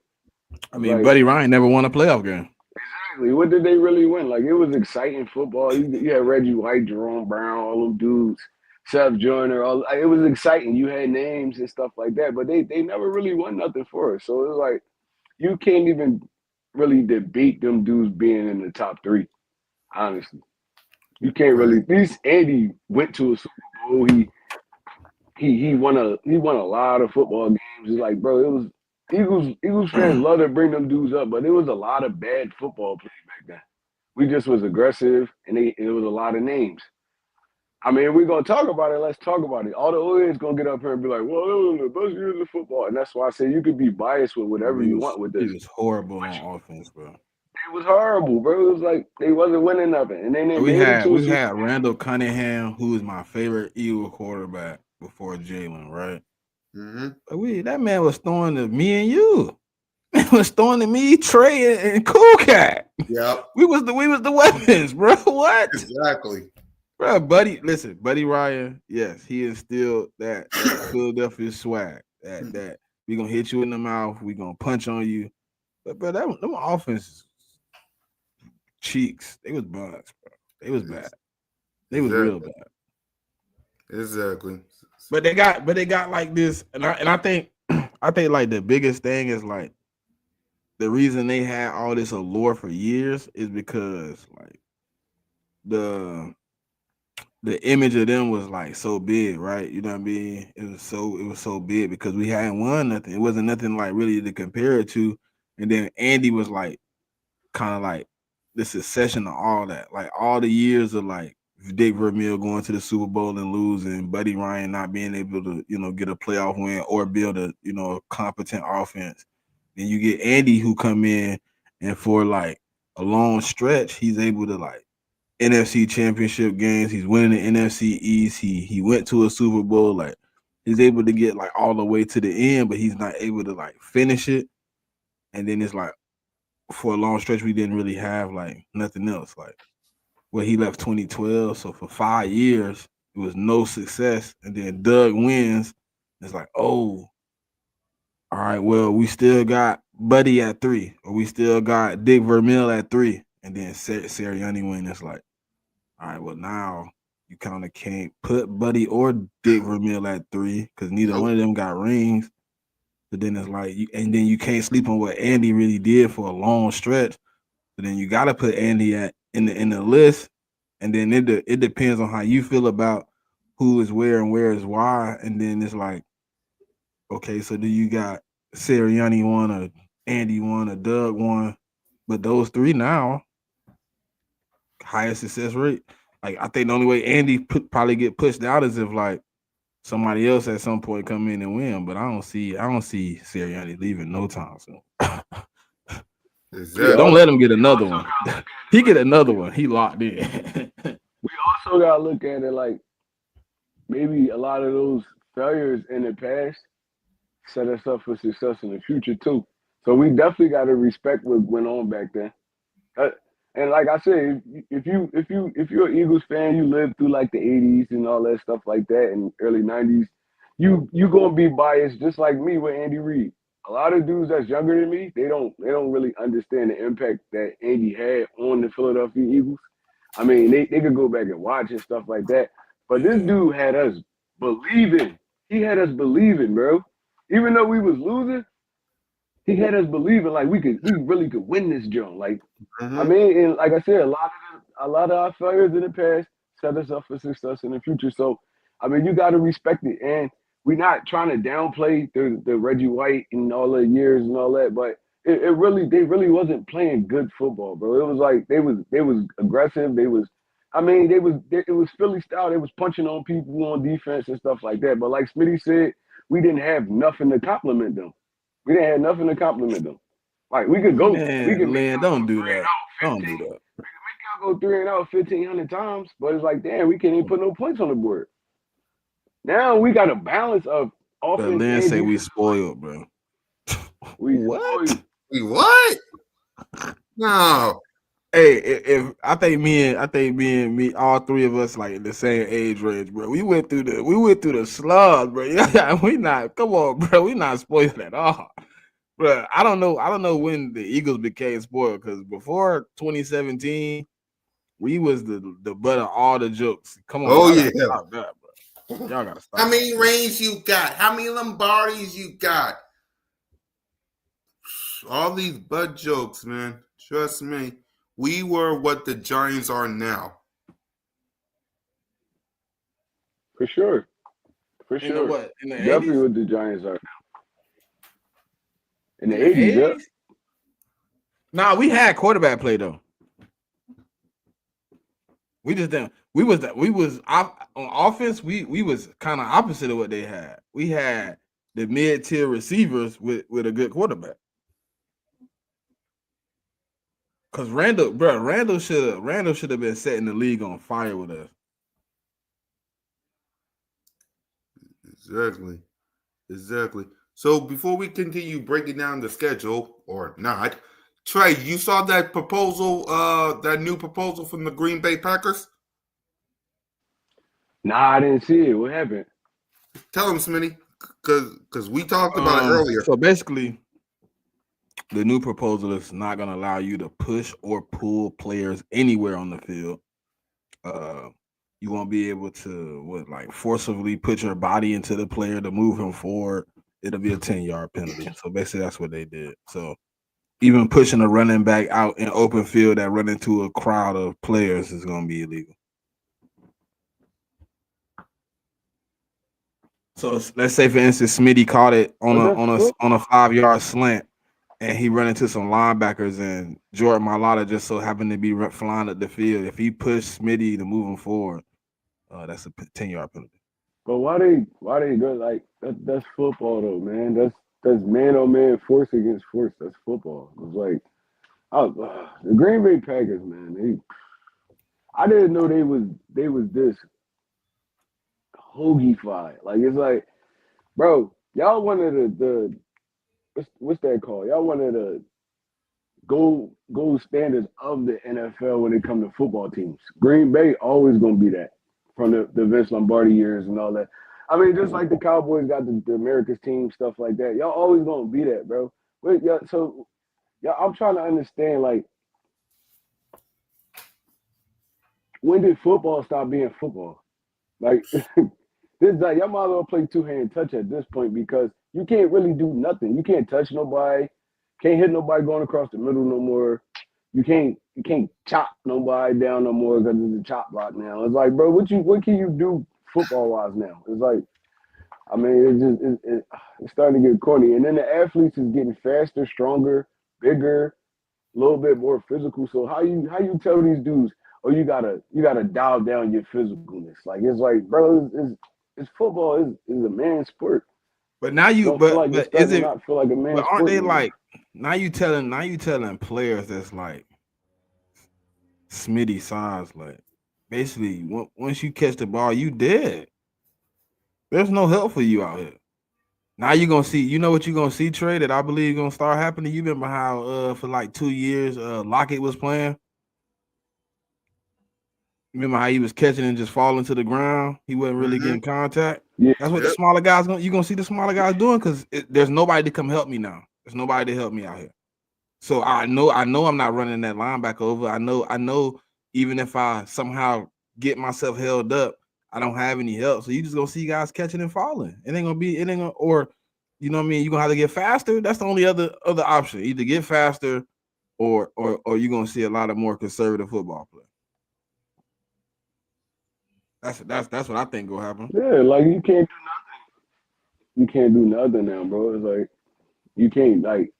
I mean, Like, Buddy Ryan never won a playoff game. exactly, what did they really win? Like, it was exciting football. You had Reggie White, Jerome Brown, all them dudes, Seth Joyner. It was exciting. You had names and stuff like that, but they never really won nothing for us. So it was like you can't even really debate them dudes being in the top three. Honestly, you can't really. right. At least Andy went to a Super Bowl. He won a lot of football games. It's like, bro, it was Eagles fans love to bring them dudes up, but it was a lot of bad football play back then. We just was aggressive, and it was a lot of names. I mean, if we're gonna talk about it. Let's talk about it. All the audience gonna get up here and be like, "Well, it was the best years of football," and that's why I say you could be biased with Bro, whatever we you was want with we this. was horrible But on offense, bro. it was horrible, bro. It was like they wasn't winning nothing, and then they We made it had to a we Super had Randall Cunningham, who is my favorite Eagle quarterback before Jalen, right? Mm-hmm. But that man was throwing to me and you. Man was throwing to me, Trey, and Cool Cat. Yep, We was the weapons, bro. What? exactly. Bro, Buddy, listen, Buddy Ryan, yes, he instilled that Philadelphia swag. That we gonna hit you in the mouth, we gonna punch on you. But bro, them offense cheeks, they was buns, bro. They was bad. They was real Exactly. bad. Exactly. But they got like this, and I think I think like the biggest thing is like the reason they had all this allure for years is because like the the image of them was like so big, right? You know what I mean? It was so big because we hadn't won nothing. It wasn't nothing like really to compare it to. And then Andy was like kind of like the succession of all that, like all the years of like Dick Vermeil going to the Super Bowl and losing, Buddy Ryan not being able to, get a playoff win or build a competent offense. Then you get Andy who come in and for like a long stretch, he's able to like NFC championship games. He's winning the NFC East. He went to a Super Bowl. Like he's able to get like all the way to the end, but he's not able to like finish it. And then it's like for a long stretch, we didn't really have like nothing else. Like where he left 2012, so for 5 years it was no success. And then Doug wins. It's like, oh, all right, well, we still got Buddy at 3, or we still got Dick Vermeil at 3, and then Sirianni win. It's like, all right, well, now you kind of can't put Buddy or Dick Vermeil at 3 because neither one of them got rings. But then it's like, and then you can't sleep on what Andy really did for a long stretch. So then you got to put Andy in the list, and then it depends on how you feel about who is where and where is why. And then it's like, okay, so do you got Sirianni one or Andy one or Doug one? But those three now, highest success rate. Like I think the only way Andy probably get pushed out is if like somebody else at some point come in and win. But I don't see Sirianni leaving no time soon. We Don't Exactly. let also him get we another also one. gotta look at He it get like another one. He locked in. we also gotta look at it like maybe a lot of those failures in the past set us up for success in the future too. So we definitely got to respect what went on back then. Uh, and like I said, if you're an Eagles fan, you lived through like the '80s and all that stuff like that, and early '90s. You gonna be biased just like me with Andy Reid. A lot of dudes that's younger than me, they don't really understand the impact that Andy had on the Philadelphia Eagles. I mean, they could go back and watch and stuff like that. But this Yeah. dude had us believing. He had us believing, bro. Even though we was losing, he had us believing like we really could win this joint. Like I Mm-hmm. mean, and like I said, a lot of our failures in the past set us up for success in the future. So, I mean, you got to respect it, and we're not trying to downplay the Reggie White and all the years and all that, but it really they really wasn't playing good football, bro. It was like they was aggressive. I mean, it was Philly style. They was punching on people on defense and stuff like that. But like Smitty said, we didn't have nothing to compliment them. We didn't have nothing to compliment them. Like we could Man, make Lynn, y'all go don't do three and that. out Don't do 15. that. We can make y'all go 3-0 1,500 times, but it's like, damn, we can't even put no points on the board. Now we got a balance of But offense Lynn and say we defense. spoiled, bro. We What? spoiled. Wait, what? No. Hey, if I think me, all three of us like in the same age range, bro. We went through the slug, bro. Yeah, we not come on, bro. We not spoiled at all, bro. I don't know when the Eagles became spoiled because before 2017, we was the butt of all the jokes. Come on, Oh y'all yeah. gotta stop that, bro. Y'all gotta How stop many rings you got? How many Lombardis you got? All these butt jokes, man. Trust me. We were what the Giants are now. For sure. For in the sure. what in the Definitely 80s. what the Giants are. In In the the 80s, yep. 80s. Nah, we had quarterback play though. We just didn't. We was on offense. We was kind of opposite of what they had. We had the mid tier receivers with a good quarterback. Cause Randall should have been setting the league on fire with us. Exactly. Exactly. So before we continue breaking down the schedule or not, Trey, you saw that proposal, that new proposal from the Green Bay Packers? Nah, I didn't see it. What happened? Tell them, Smitty, because we talked about it earlier. So basically, the new proposal is not going to allow you to push or pull players anywhere on the field. Uh, you won't be able to forcibly put your body into the player to move him forward. It'll be a 10-yard penalty. So basically, that's what they did. So even pushing a running back out in open field that run into a crowd of players is going to be illegal. So let's say, for instance, Smitty caught it on But that's a football. 5-yard slant, and he run into some linebackers, and Jordan Mailata just so happened to be flying up the field. If he pushed Smitty to move him forward, that's a 10-yard penalty. But why they go like that's football though, man. That's man on man, force against force. That's football. It's like the Green Bay Packers, man. I didn't know they was this hoagified. Like it's like bro, y'all one of the what's that called? Y'all one of the gold standards of the NFL when it comes to football teams. Green Bay always gonna be that from the Vince Lombardi years and all that. I mean, just like the Cowboys got the America's team stuff like that. Y'all always gonna be that, bro. But yeah, so yeah, I'm trying to understand like when did football stop being football? Like this, like y'all might as well play two hand touch at this point because you can't really do nothing. You can't touch nobody, can't hit nobody going across the middle no more. You can't chop nobody down no more because it's a chop block now. It's like, bro, what can you do football wise now? It's like, I mean, it's starting to get corny. And then the athletes is getting faster, stronger, bigger, a little bit more physical. So how you tell these dudes, oh, you gotta dial down your physicalness? Like it's like, bro, it's football is a man's sport. But now you, Don't feel like it's but is starting to it? not feel like a But man's aren't sport they no more. like now you telling players that's like Smitty size like basically once you catch the ball you dead. There's no help for you out here. Now you're gonna see, you know what you're gonna see, Trey, that I believe gonna start happening. You remember how for like 2 years Lockett was playing? Remember how he was catching and just falling to the ground? He wasn't really Mm-hmm. getting contact. Yeah, That's what the Yep. smaller guys gonna you're gonna see the smaller guys doing because there's nobody to come help me now. There's nobody to help me out here. So I know I'm not running that linebacker over. I know even if I somehow get myself held up, I don't have any help. So you just gonna see guys catching and falling. It ain't gonna or you know what I mean, you're gonna have to get faster. That's the only other option. Either get faster or you're gonna see a lot of more conservative football play. That's what I think will happen. yeah, like you can't do nothing now, bro. It's like you can't like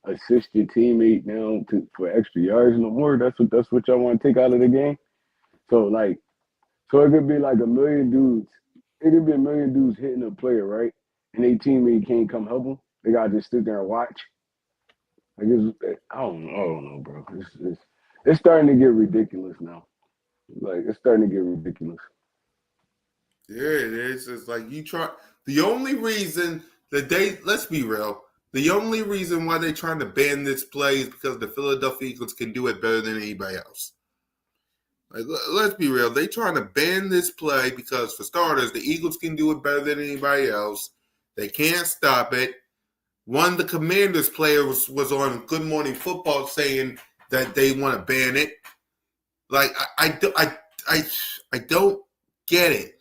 assist your teammate now for extra yards no more. That's what y'all want to take out of the game. So like so it could be like a million dudes. It could be a million dudes hitting a player, right? And their teammate can't come help them. They gotta just sit there and watch. Like I don't know, bro. It's starting to get ridiculous now. Like it's starting to get ridiculous. Yeah, it is. It's like you try. The only reason that let's be real, the only reason why they're trying to ban this play is because the Philadelphia Eagles can do it better than anybody else. Like, let's be real, they trying to ban this play because, for starters, the Eagles can do it better than anybody else. They can't stop it. One of the Commanders players was on Good Morning Football saying that they want to ban it. Like, I don't get it.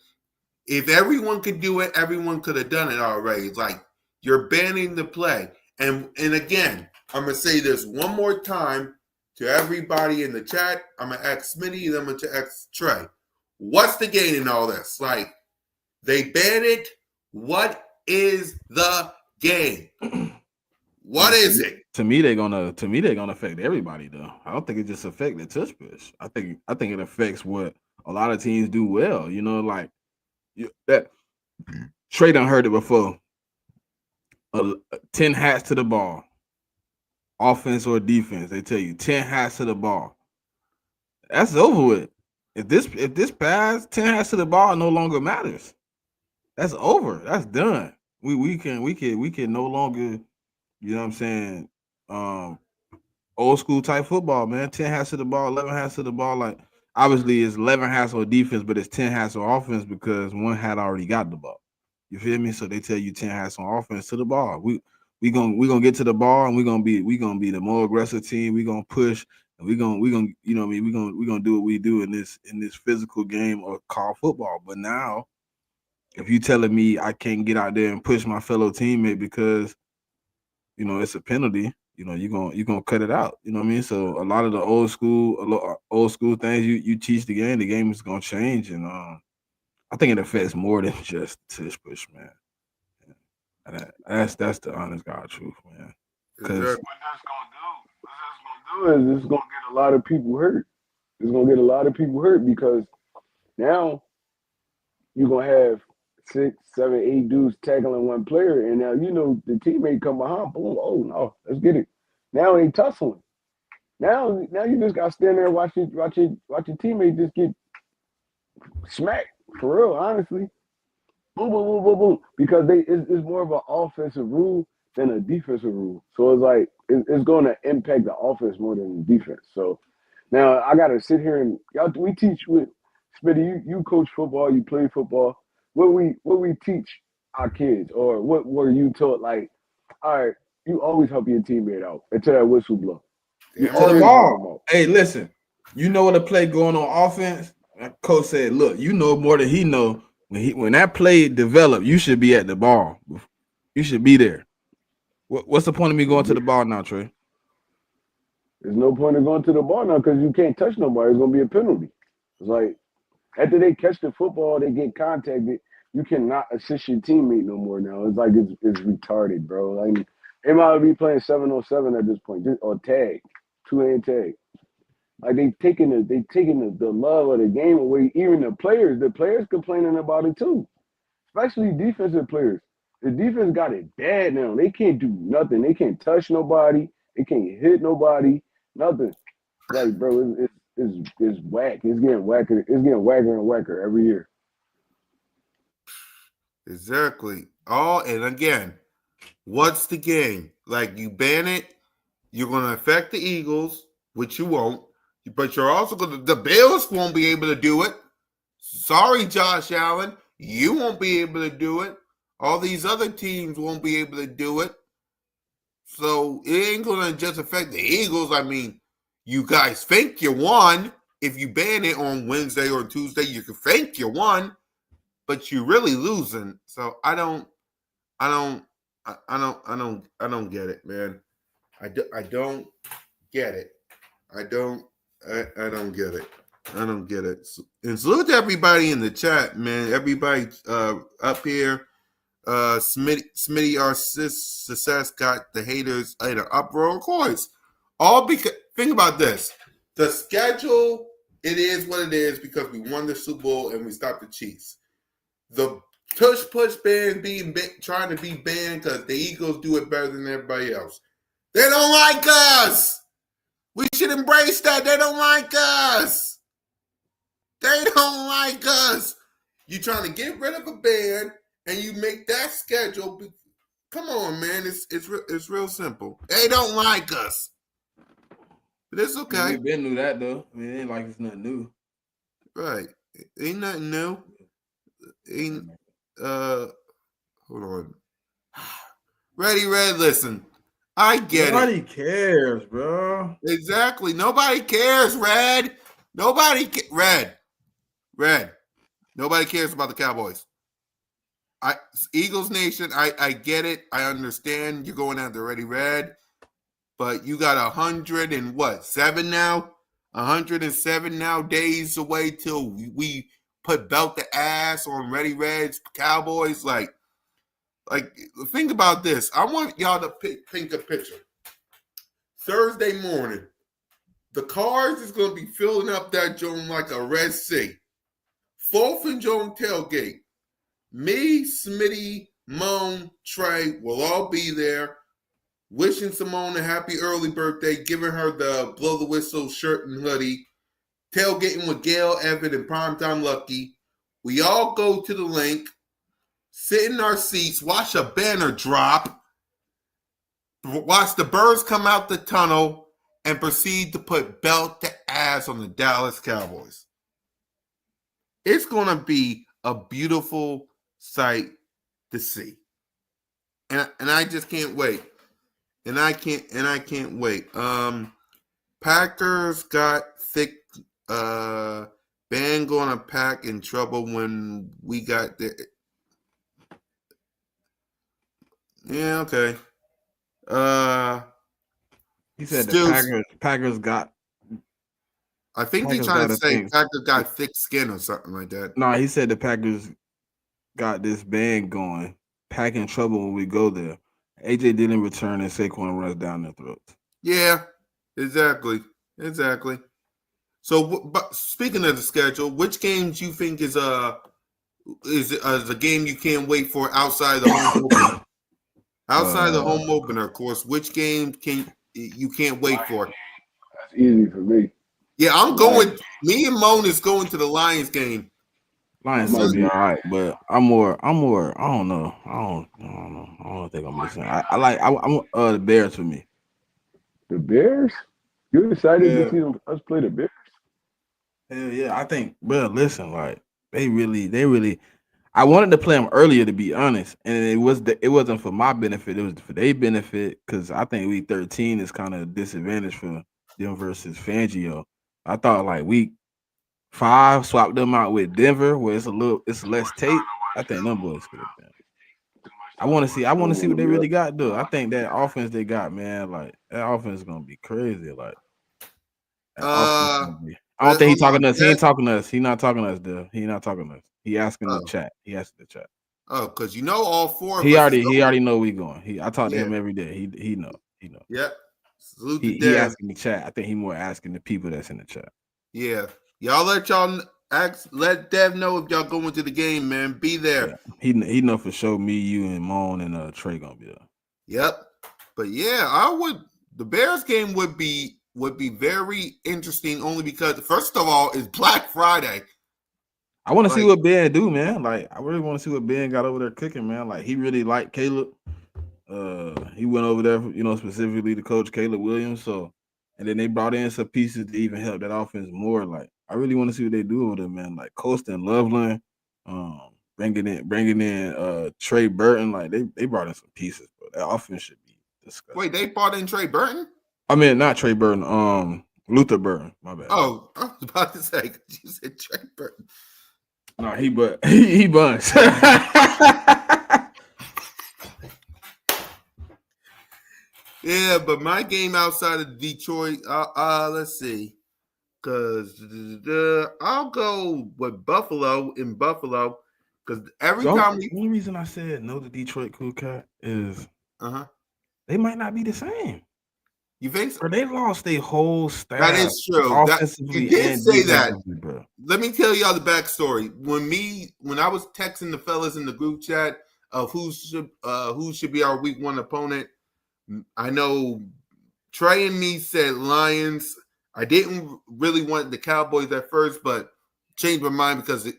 If everyone could do it, everyone could have done it already. Like, you're banning the play. And again, I'm going to say this one more time to everybody in the chat. I'm going to ask Smitty and I'm going to ask Trey. What's the gain in all this? Like, they ban it. What is the gain? What is it? To me, they're gonna affect everybody though. I don't think it just affect the touch push. I think it affects what a lot of teams do well. You know, like that Trey done heard it before. 10 hats to the ball, offense or defense. They tell you 10 hats to the ball. That's over with. If this pass 10 hats to the ball no longer matters. That's over. That's done. We can no longer, you know what I'm saying, old school type football, man. 10 hats to the ball, 11 hats to the ball. Like obviously it's 11 hats on defense, but it's 10 hats on offense because one hat already got the ball. You feel me? So they tell you 10 hats on offense to the ball. We gonna get to the ball and we gonna be the more aggressive team. We gonna push and we gonna you know what I mean, we gonna do what we do in this physical game or called football. But now if you telling me I can't get out there and push my fellow teammate because it's a penalty. You're gonna cut it out. You know what I mean? So a lot of the old school things you teach the game is gonna change, and I think it affects more than just tush push, man. And that's the honest God truth, man. Because Exactly. What that's gonna do is it's gonna get a lot of people hurt. It's gonna get a lot of people hurt because now you're gonna have 6, 7, 8 dudes tackling one player, and now the teammate come behind, boom, oh no, let's get it. Now they tussling. Now you just gotta stand there and watch your teammate just get smacked for real, honestly. boom, boom, boom, boom, boom, because it's more of an offensive rule than a defensive rule. So it's like it's going to impact the offense more than the defense. So now I got to sit here and y'all. We teach with Smitty. You coach football. You play football. What we teach our kids, or what were you taught? Like, all right, you always help your teammate out until that whistle blow. You Damn To the right. always help them ball. out. Hey, listen. You know what a play going on offense? Coach said, "Look, you know more than he know. When that play developed, you should be at the ball. You should be there. What's the point of me going to the ball now, Trey? There's no point in going to the ball now because you can't touch nobody. It's gonna be a penalty. It's like after they catch the football, they get contacted. You cannot assist your teammate no more now. It's like it's retarded, bro. Like they might be playing 7-on-7 at this point, or tag, 2-hand tag. Like they taking the love of the game away. Even the players complaining about it too, especially defensive players. The defense got it bad now. They can't do nothing. They can't touch nobody. They can't hit nobody. Nothing. Like, bro, it's whack. It's getting whacker. It's getting whacker and whacker every year. Exactly. Oh, and again, what's the game? Like you ban it, you're going to affect the Eagles, which you won't. But you're also going to. The Bills won't be able to do it. Sorry, Josh Allen, you won't be able to do it. All these other teams won't be able to do it. So it ain't going to just affect the Eagles. I mean, you guys think you won. If you ban it on Wednesday or Tuesday, you can think you won, but you're really losing. So I don't get it, man. I don't get it. I don't get it. I don't get it. And salute to everybody in the chat, man. Everybody up here. Smitty, our success got the haters in an uproar. Of course. All because think about this. The schedule, it is what it is because we won the Super Bowl and we stopped the Chiefs. The push band trying to be banned because the Eagles do it better than everybody else. They don't like us. We should embrace that. They don't like us. They don't like us. You're trying to get rid of a band and you make that schedule. Come on, man. It's real simple. They don't like us. But it's okay. We been knew that though. I mean, it ain't like it's nothing new. Right. Ain't nothing new. Ain't hold on. Ready, Red, listen. I get Nobody it. cares, bro. Exactly. Nobody cares, Red. Red. Nobody cares about the Cowboys. Eagles Nation, I get it. I understand you're going after Ready Red, but you got 107 now? 107 now days away till we put belt the ass on Ready Red's Cowboys. Like think about this. I want y'all to paint a picture. Thursday morning, the cars is going to be filling up that joint like a Red Sea. 4th and Joan tailgate. Me, Smitty, Moan, Trey will all be there. Wishing Simone a happy early birthday, giving her the blow the whistle shirt and hoodie. Tailgating with Gail, Evan, and Primetime Lucky. We all go to the link, sit in our seats, watch a banner drop, watch the birds come out the tunnel, and proceed to put belt to ass on the Dallas Cowboys. It's going to be a beautiful sight to see. And I just can't wait. And I can't wait. Packers got thick band gonna pack in trouble when we got there. Yeah, okay. He said Still, the Packers got. I think he's Packers trying to gotta say think. Packers got thick skin or something like that. No, he said the Packers got this band going, packing trouble when we go there. AJ didn't return and Saquon runs down their throats. Yeah, exactly. So, but speaking of the schedule, which games you think is a game you can't wait for outside the home opener? Outside the home opener, of course, which game you can't wait for? That's easy for me. Yeah, I'm going. Me and Moan is going to the Lions game. Lions might gonna be be all right, but I'm more. I don't know. I don't know. I don't know if they're gonna be the same. I like. I'm the Bears for me. the Bears. You excited to Yeah, see us play the Bears? hell yeah. I think. Bro, listen, like they really. I wanted to play them earlier, to be honest, and it wasn't for my benefit. It was for their benefit because I think week 13 is kind of a disadvantage for them versus Fangio. I thought like week 5 swap them out with Denver, where it's less tape. I think them boys could have been. I want to see what they really got though. I think that offense they got, man, like that offense is gonna be crazy. Like that offense gonna be. I don't think he Hold talking on. to us. He ain't talking to us. He not talking to us, dude. He not talking to us. He asking the Oh, chat. He asking the chat. because all four of us is He going. already know we going. I talk to Yeah. him every day. He know. He know. Yep. Salute to He Dev. asking the chat. I think he more asking the people that's in the chat. Yeah. Y'all let Dev know if y'all going to the game, man. Be there. Yeah. He know for sure me, you, and Moan and Trey gonna be there. Yep. But yeah, the Bears game would be very interesting only because first of all, it's Black Friday. I want to see Like, what Ben do, man. Like, I really want to see what Ben got over there cooking, man. Like, he really liked Caleb. He went over there, specifically to coach Caleb Williams. So, and then they brought in some pieces to even help that offense more. Like, I really want to see what they do over there, man. Like Colston Loveland, bringing in Trey Burton. Like, they brought in some pieces, but that offense should be disgusting. wait, they brought in Trey Burton? I mean, not Trey Burton. Luther Burton. My bad. Oh, I was about to say you said Trey Burton. No, he buns. Yeah, but my game outside of Detroit, let's see, because I'll go with Buffalo in Buffalo because every time The only reason I said no to Detroit Cool Cat is uh-huh, they might not be the same. you think so? Bro, they lost their whole staff. That is true. That you Offensively did and say that. defensively, bro. Let me tell y'all the backstory. When I was texting the fellas in the group chat of who should be our week 1 opponent, I know Trey and me said Lions. I didn't really want the Cowboys at first, but changed my mind because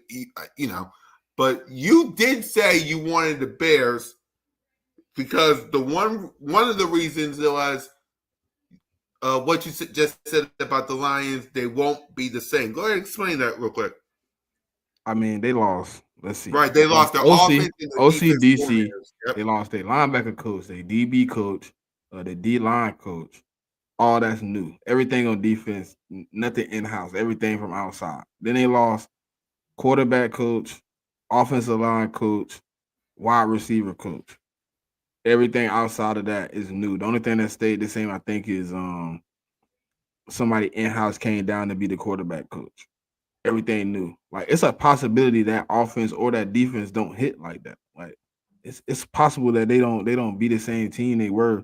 But you did say you wanted the Bears because the one of the reasons was what you just said about the Lions. They won't be the same. Go ahead and explain that real quick. I mean, they lost. Let's see. Right, they lost their offense and their defense DC. coordinators. Yep. They lost their linebacker coach, their DB coach, the D line coach. All that's new. Everything on defense, nothing in house. Everything from outside. Then they lost quarterback coach, offensive line coach, wide receiver coach. Everything outside of that is new. The only thing that stayed the same, I think, is somebody in house came down to be the quarterback coach. Everything new. Like it's a possibility that offense or that defense don't hit like that. Like it's possible that they don't be the same team they were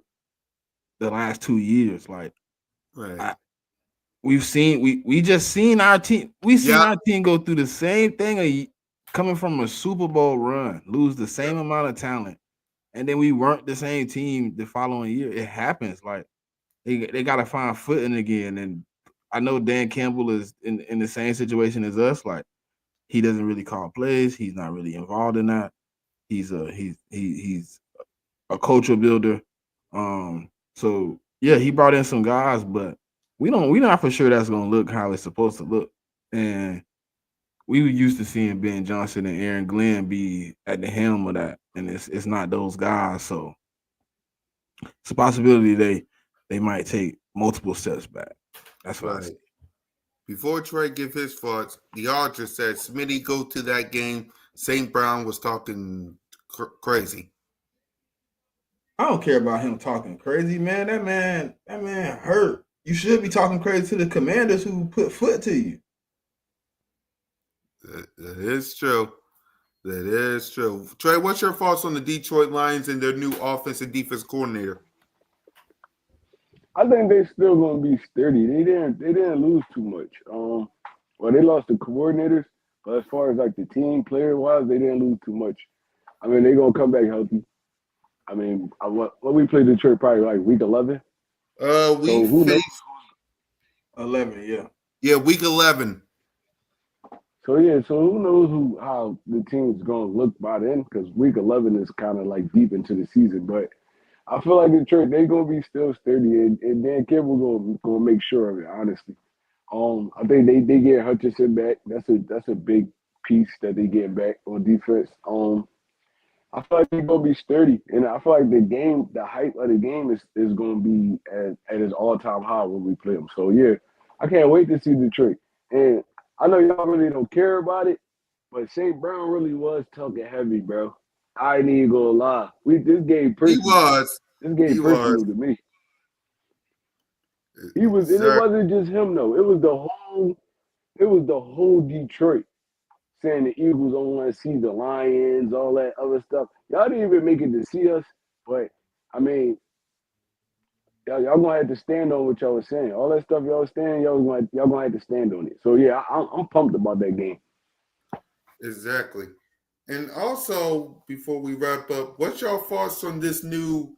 the last 2 years. Like Right. we just seen our team. Our team go through the same thing coming from a Super Bowl run, lose the same amount of talent, and then we weren't the same team the following year. It happens. Like they got to find footing again. And I know Dan Campbell is in the same situation as us. Like he doesn't really call plays. He's not really involved in that. He's a culture builder. So yeah, he brought in some guys, but we're not for sure that's gonna look how it's supposed to look. And we were used to seeing Ben Johnson and Aaron Glenn be at the helm of that, and it's not those guys. So it's a possibility they might take multiple steps back. That's what I see. Before Trey give his thoughts, the author said Smitty go to that game. St. Brown was talking crazy. I don't care about him talking crazy, man. That man hurt. You should be talking crazy to the commanders who put foot to you. That is true. That is true. Trey, what's your thoughts on the Detroit Lions and their new offense and defense coordinator? I think they still gonna be sturdy. They didn't lose too much. Well, they lost the coordinators, but as far as like the team player wise, they didn't lose too much. I mean, they're gonna come back healthy. I mean, when we played Detroit, probably like week 11. Who knows? 11, yeah. Yeah, week 11. So yeah, so who knows how the team's gonna look by then? Because week 11 is kind of like deep into the season. But I feel like Detroit they gonna be still sturdy, and Dan Campbell gonna make sure of it. Honestly, I think they get Hutchinson back. That's a big piece that they get back on defense. I feel like they're gonna be sturdy, and I feel like the hype of the game is gonna be at its all time high when we play them. So yeah, I can't wait to see Detroit. And I know y'all really don't care about it, but St. Brown really was talking heavy, bro. I ain't even gonna lie. This game He personal. was. This game He was. personal to me. He was, and it Exactly. wasn't just him though. It was the whole Detroit saying the Eagles don't want to see the Lions, all that other stuff. Y'all didn't even make it to see us, but I mean, y'all gonna have to stand on what y'all was saying. All that stuff y'all was saying, y'all gonna have to stand on it. So yeah, I'm pumped about that game. Exactly. And also, before we wrap up, what's your thoughts on this new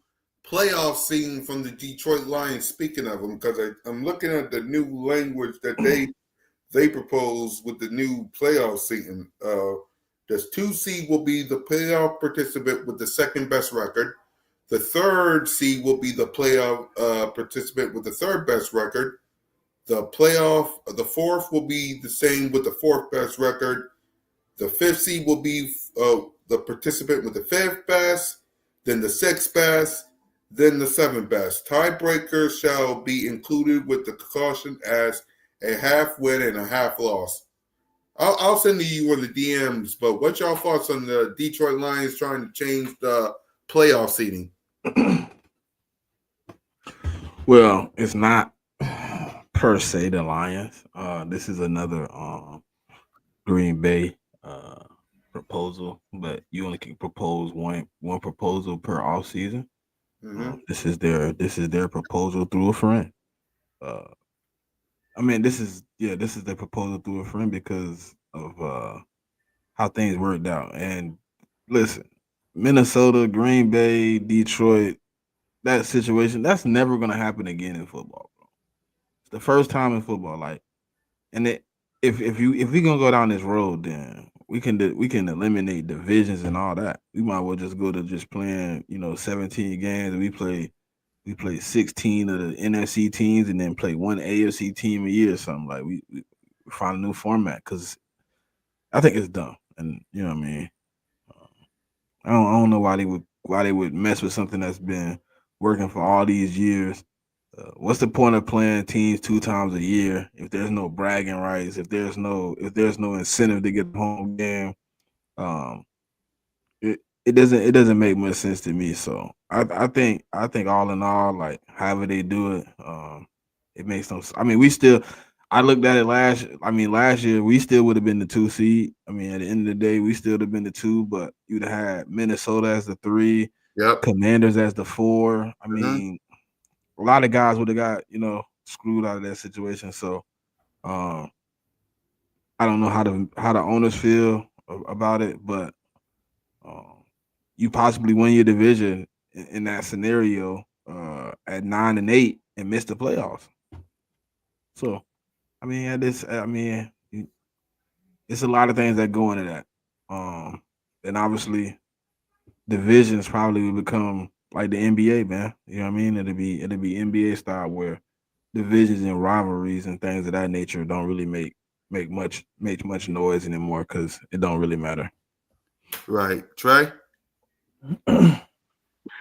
playoff scene from the Detroit Lions? Speaking of them, because I'm looking at the new language that they propose with the new playoff season. The 2 seed will be the playoff participant with the second best record. The 3rd seed will be the playoff participant with the 3rd best record. The 4th will be the same with the 4th best record. The 5th seed will be the participant with the 5th best, then the 6th best, then the 7th best. Tiebreakers shall be included with the caution as a half win and a half loss. I'll send to you on the DMs, but what's your thoughts on the Detroit Lions trying to change the playoff seeding? Well, it's not per se the Lions. This is another Green Bay proposal, but you only can propose one proposal per off season. Mm-hmm. This is their proposal through a friend. Uh, I mean, this is their proposal through a friend because of how things worked out. And listen, Minnesota, Green Bay, Detroit, that situation that's never gonna happen again in football, bro. It's the first time in football, like, and if we gonna go down this road, then we can eliminate divisions and all that. We might well just go to just playing, 17 games, and we play 16 of the NFC teams, and then play one AFC team a year or something. Like we find a new format because I think it's dumb, and you know what I mean. Uh, I don't know why they would mess with something that's been working for all these years. What's the point of playing teams 2 times a year if there's no bragging rights, if there's no incentive to get the home game? Um, it doesn't make much sense to me. So I think all in all, like however they do it, it makes no. I mean, we still. I looked at it last. I mean, last year we still would have been the 2 seed. I mean, at the end of the day, we still would have been the 2, but you'd have had Minnesota as the 3, Yep. Commanders as the 4. I Mm-hmm. mean, a lot of guys would have got screwed out of that situation. So um, I don't know how the owners feel about it, but um, you possibly win your division in that scenario at 9-8 and miss the playoffs. So I mean, it's a lot of things that go into that. And obviously, divisions probably will become like the NBA, man. You know what I mean? It'll be NBA style where divisions and rivalries and things of that nature don't really make much noise anymore because it don't really matter. Right. Trey?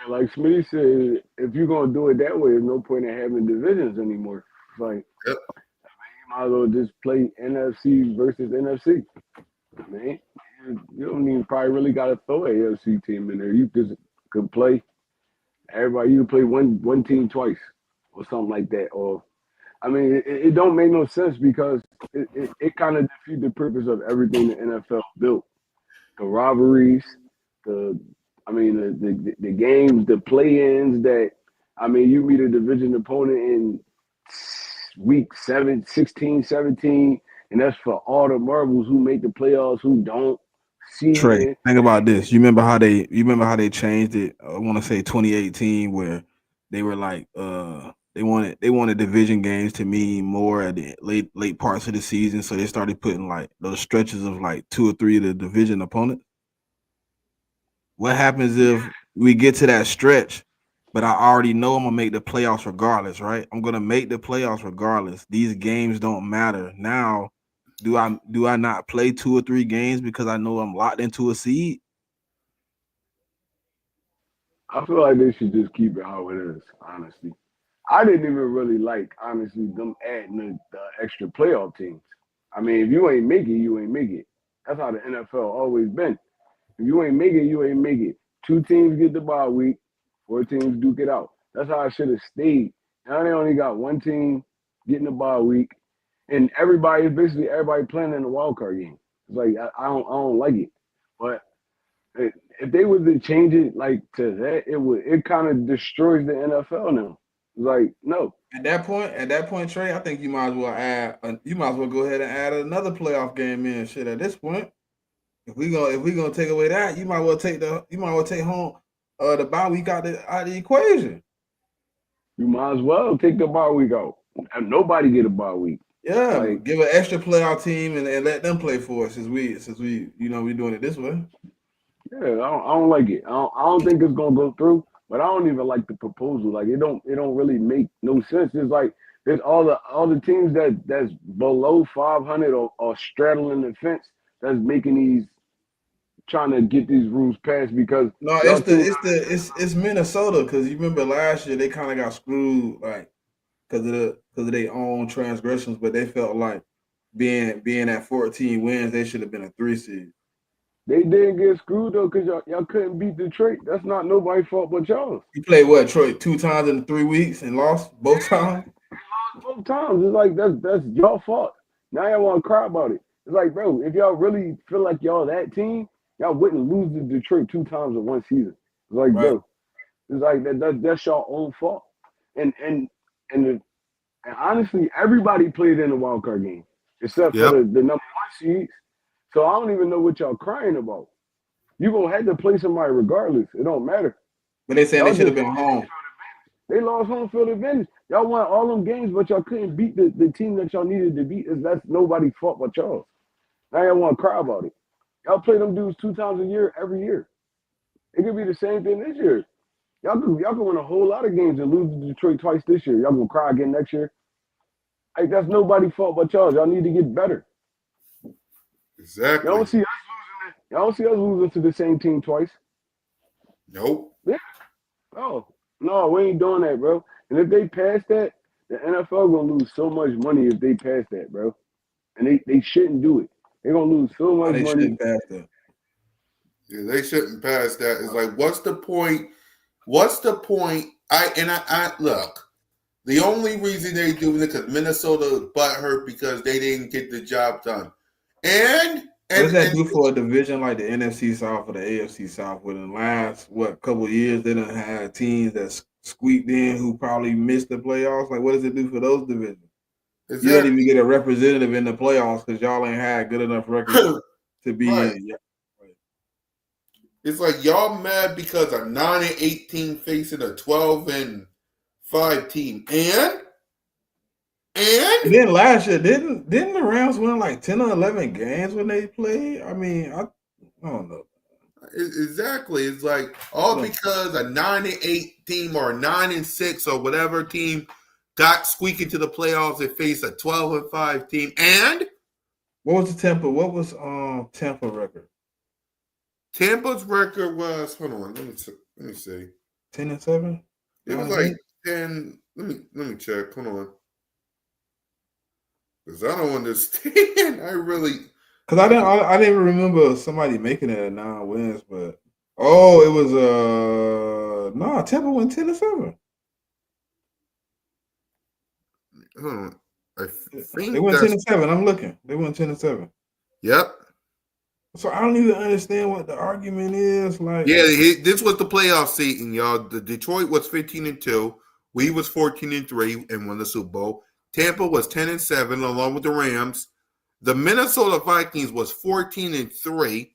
Like Smitty said, if you're gonna do it that way, there's no point in having divisions anymore. It's like Yep. you might as well just play NFC versus NFC. Man, you don't even probably really got to throw an AFC team in there. You just could play everybody. You can play one team twice or something like that. Or I mean, it don't make no sense because it kind of defeats the purpose of everything the NFL built. The rivalries, the I mean the games, the play-ins that I mean you meet a division opponent in week 7, 16, 17, and that's for all the marbles who make the playoffs, who don't Trey, seeding. think about this. You remember how they changed it? I want to say 2018, where they were like, They wanted division games to mean more at the late parts of the season, so they started putting like those stretches of like 2 or 3 of the division opponents. What happens if we get to that stretch, but I already know I'm gonna make the playoffs regardless, right? I'm gonna make the playoffs regardless. These games don't matter. Now, do I not play 2 or 3 games because I know I'm locked into a seed? I feel like they should just keep it how it is, honestly. I didn't even really like, honestly, them adding the extra playoff teams. I mean, if you ain't make it, you ain't make it. That's how the NFL always been. If you ain't make it, you ain't make it. 2 teams get the bye week, 4 teams duke it out. That's how I should have stayed. Now they only got 1 team getting the bye week, and basically everybody playing in the wild card game. It's like I don't like it, but if they was to change it like to that, it kind of destroys the NFL now. It's like no, At that point, Trey, I think you might as well you might as well go ahead and add another playoff game in. Shit, at this point, if we gonna take away that, you might well take home the bye week out the equation. you might as well take the bye week out. And nobody get a bye week. Yeah, Like give an extra playoff team and let them play for us since we we doing it this way. yeah, I don't like it. I don't think it's gonna go through. But I don't even like the proposal. Like it don't really make no sense. It's like there's all the teams that's below 500 or straddling the fence that's making these trying to get these rules passed because No, y'all teams it's Minnesota because you remember last year they kind of got screwed like because of their own transgressions, but they felt like being at 14 wins, they should have been a 3 seed. they didn't get screwed though because y'all couldn't beat Detroit. That's not nobody's fault but y'all. You played what, Troy, 2 times in 3 weeks and lost both times? Both times. It's like that's y'all fault. Now y'all want to cry about it. It's like, bro, if y'all really feel like y'all that team, y'all wouldn't lose to Detroit 2 times in one season. It's like, Right. bro, it's like that's your own fault. And and and, the, and honestly, everybody played in the wild card game except for Yep. the number 1 seeds. So I don't even know what y'all crying about. You gonna have to play somebody regardless. It don't matter. But they saying they Y'all should just have been home. they lost home field advantage. Y'all won all them games, but y'all couldn't beat the team that y'all needed to beat. That's nobody's fault but y'all. Now y'all want to cry about it. Y'all play them dudes 2 times a year, every year. It could be the same thing this year. Y'all can win a whole lot of games and lose to Detroit twice this year. Y'all gonna cry again next year. Like that's nobody's fault but y'all. Y'all need to get better. Exactly. Y'all don't see us losing to the same team twice. Nope. Yeah. Oh, no, we ain't doing that, bro. And if they pass that, the NFL gonna lose so much money if they pass that, bro. And they shouldn't do it. They're gonna lose so Why much they money. shouldn't pass that? Yeah, they shouldn't pass that. It's like, what's the point? What's the point? I look. The only reason they doing it because Minnesota butt hurt because they didn't get the job done. And What does that do for a division like the NFC South or the AFC South? Within the last couple of years, they done had teams that squeaked in who probably missed the playoffs. Like, what does it do for those divisions? You don't exactly even get a representative in the playoffs because y'all ain't had good enough records to be right. in. Yeah. It's like y'all mad because a 9-8 team facing a 12-5 team, and And then last year, didn't the Rams win like 10 or 11 games when they played? I mean, I don't know. exactly. It's like all because a 9-8 team or a 9-6 or whatever team got squeaking to the playoffs and faced a 12-5 team, and What was the Tampa? What was Tampa record? Tampa's record was let me see. 10-7, It was 9-8. like 10. Let me check. Hold on. Because I don't understand. I really Because I didn't even remember somebody making it at 9 wins, but it was no, Tampa went 10-7. hold on. I They think went that's 10-7. I'm looking. They went 10-7. yep. So I don't even understand what the argument is. Like, Yeah, this was the playoff season, y'all. The Detroit was 15-2. We was 14-3 and won the Super Bowl. Tampa was 10-7 along with the Rams. The Minnesota Vikings was 14-3,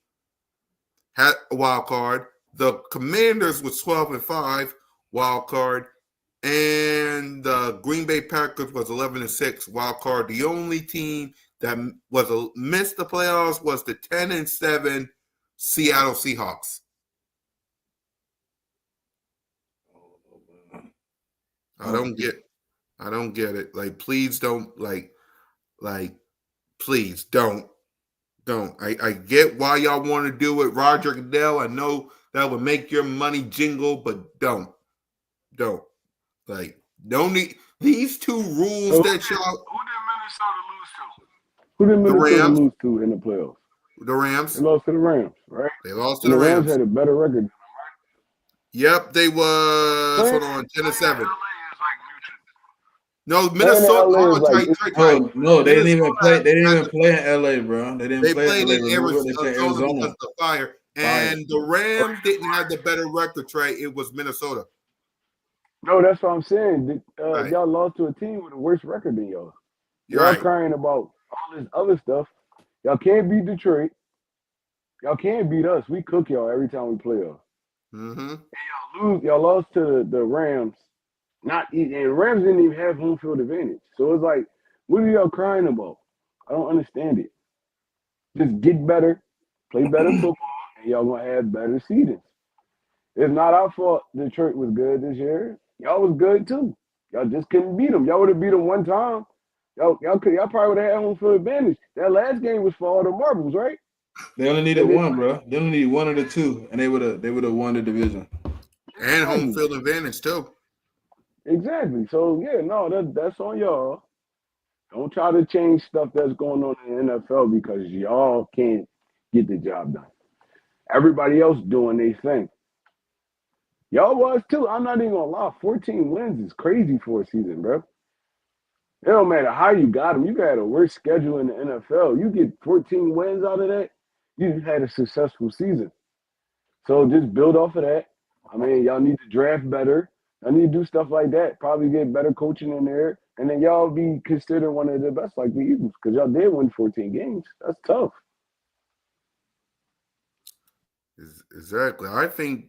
had a wild card. The Commanders was 12-5, wild card. and the Green Bay Packers was 11-6 wild card. The only team that missed the playoffs was the 10-7 Seattle Seahawks. I don't get it. Like, please don't please don't. I get why y'all want to do it, Roger Goodell. I know that would make your money jingle, but don't. Like, don't need these two rules So that y'all. who did The Minnesota Rams, lose to in the playoffs? the They Rams, lost to the Rams, right? they lost to And the the Rams Rams. had a better record. Yep, they was. Playing, Hold on, playing in 10-7. LA is like No, mutual. Playing in Minnesota. LA Oh, is like No, they didn't even play. Minnesota They didn't had even play in LA, bro. They didn't they play in played LA. in Remember, they played Arizona because Arizona. of the fire, Fire. and the Rams didn't have the better record. Trey, it was Minnesota. no, that's what I'm saying. Right, Y'all lost to a team with a worse record than y'all. you're Y'all right. crying about all this other stuff. Y'all can't beat Detroit. Y'all can't beat us. We cook y'all every time we play y'all. Mm-hmm. Y'all lost to the Rams. And Rams didn't even have home field advantage. So it's like, what are y'all crying about? I don't understand it. Just get better, play better football, and y'all gonna have better seedings. It's not our fault Detroit was good this year. Y'all was good too. Y'all just couldn't beat them. Y'all would have beat them one time. Y'all probably would have had home field advantage. That last game was for all the marbles, right? They only needed one, bro. They only needed one of the two, and they would have won the division. And home field advantage too. Exactly. So yeah, no, that's on y'all. Don't try to change stuff that's going on in the NFL because y'all can't get the job done. Everybody else doing their thing. Y'all was too. I'm not even gonna lie. 14 wins is crazy for a season, bro. It don't matter how you got them. You got a worse schedule in the NFL. You get 14 wins out of that, you had a successful season. So just build off of that. I mean, y'all need to draft better. I need to do stuff like that. Probably get better coaching in there, and then y'all be considered one of the best, like the Eagles, because y'all did win 14 games. That's tough. Exactly. I think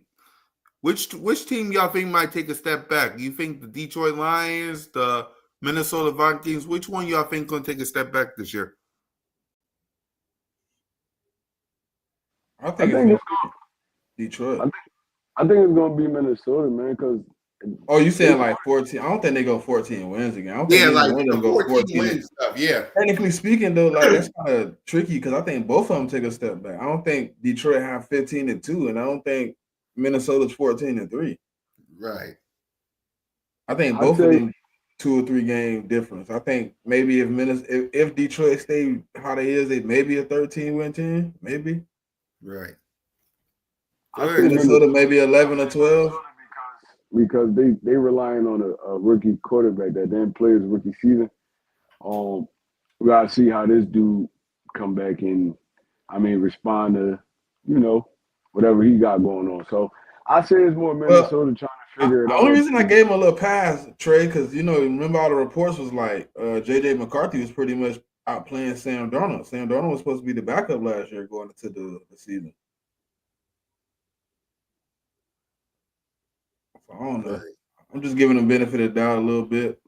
which team y'all think might take a step back? You think the Detroit Lions, the Minnesota Vikings? Which one y'all think gonna take a step back this year? I I think it's think gonna it's be Detroit. I think it's gonna be Minnesota, man, because Oh, you saying like 14? I don't think they go 14 wins again. I don't think Yeah, neither like one of the them go 14 14. win stuff. Yeah. Technically speaking, though, like that's kind of tricky because I think both of them take a step back. I don't think Detroit have 15-2, and I don't think Minnesota's 14-3. Right. I think I both of say them 2 or 3 game difference. I think maybe if Detroit stay how they is, they maybe a 13-win team, maybe. Right. I say Minnesota Minnesota maybe 11 or 12. because they relying on a rookie quarterback that didn't play his rookie season. We gotta see how this dude come back and respond to whatever he got going on. So I say it's more Well, Minnesota trying to figure it the only out. reason I gave him a little pass, Trey, because remember all the reports was like JJ McCarthy was pretty much out playing Sam Darnold. Sam Darnold was supposed to be the backup last year going into the season. So I don't know. I'm just giving him benefit of the doubt a little bit.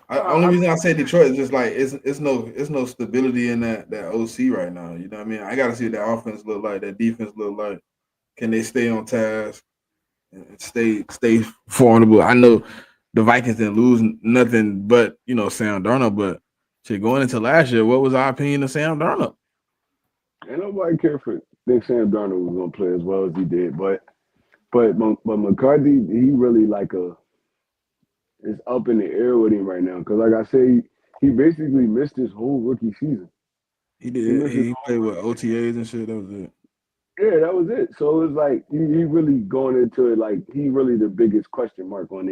Only reason I say Detroit is just like it's no stability in that OC right now. You know what I mean? I got to see what that offense look like, that defense look like. Can they stay on task and stay formidable? I know the Vikings didn't lose nothing but Sam Darnold, but going into last year, what was our opinion of Sam Darnold? Ain't nobody care for think Sam Darnold was gonna play as well as he did, but McCarthy, he really it's up in the air with him right now. Because like I say, he basically missed his whole rookie season. He He did. missed his He played with OTAs and shit. That was it. Yeah, that was it. So it was like he really going into it like he really the biggest question mark on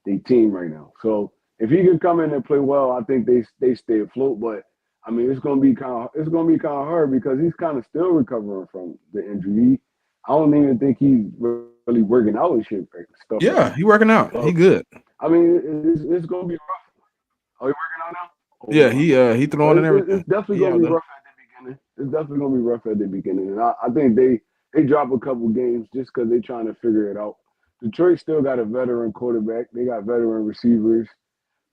they team right now. So if he can come in and play well, I think they stay afloat. But I mean, it's gonna be kind of hard because he's kind of still recovering from the injury. I don't even think he's really working out and shit stuff right Yeah, now. he working out. So He good. I mean, it's gonna be rough. Are you working out now? Yeah, Hold on. he But throwing and everything. it's definitely He gonna out be there. rough at the beginning. It's definitely gonna be rough at the beginning, and I think they drop a couple games just because they're trying to figure it out. Detroit still got a veteran quarterback. They got veteran receivers,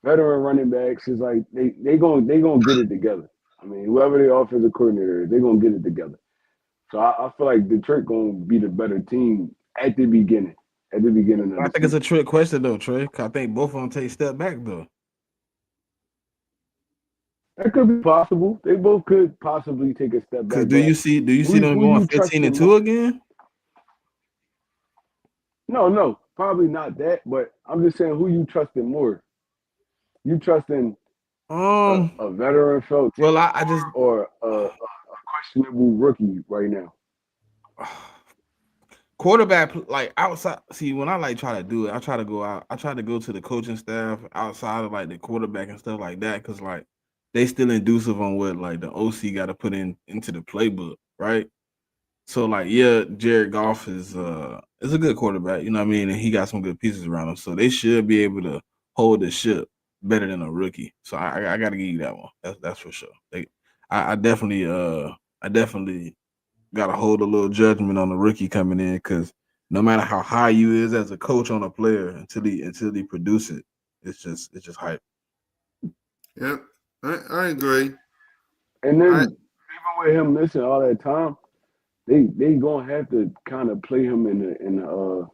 veteran running backs. It's like they gonna get it together. I mean, whoever the offensive coordinator is, they're gonna get it together. So I feel like Detroit gonna be the better team at the beginning. At the beginning of I the think it's a season. trick question though, Trey. 'Cause I think both of them take a step back though. That could be possible. They both could possibly take a step Cause back, but do you see them who going you 15 and trusting 2 more? again? No, probably not that. But I'm just saying, who you trusting more? You trusting Um, a veteran felt team well, I just or a questionable rookie right now? quarterback like outside. See, when I like try to do it, I try to go out. I try to go to the coaching staff outside of like the quarterback and stuff like that, because like they still inducive on what like the OC got to put into the playbook, right? So like, yeah, Jared Goff is a good quarterback, you know what I mean, and he got some good pieces around him, so they should be able to hold the ship better than a rookie. So I got to give you that one. That's for sure. I definitely I definitely got to hold a little judgment on the rookie coming in, because no matter how high you is as a coach on a player, until he produce it, it's just hype. Yep, I agree. And I then even with him missing all that time, they gonna have to kind of play him in the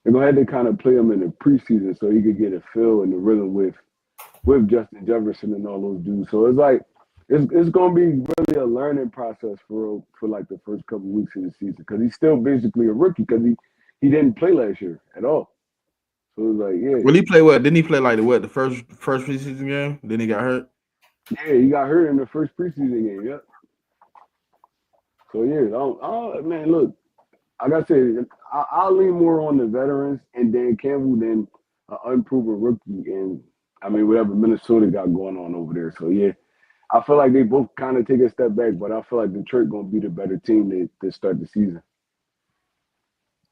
they're gonna have to kind of play him in the preseason so he could get a feel and the rhythm with Justin Jefferson and all those dudes. So it's like it's gonna be really a learning process for like the first couple weeks of the season because he's still basically a rookie because he didn't play last year at all. So it's like Will he play what? Didn't he play like the first preseason game? Then he got hurt. he got hurt in the first preseason game. Yep. So yeah, man, look, like I said, I'll lean more on the veterans and Dan Campbell than an unproven rookie and I mean whatever Minnesota got going on over there. So yeah, I feel like they both kind of take a step back, but I feel like Detroit gonna be the better team to start the season.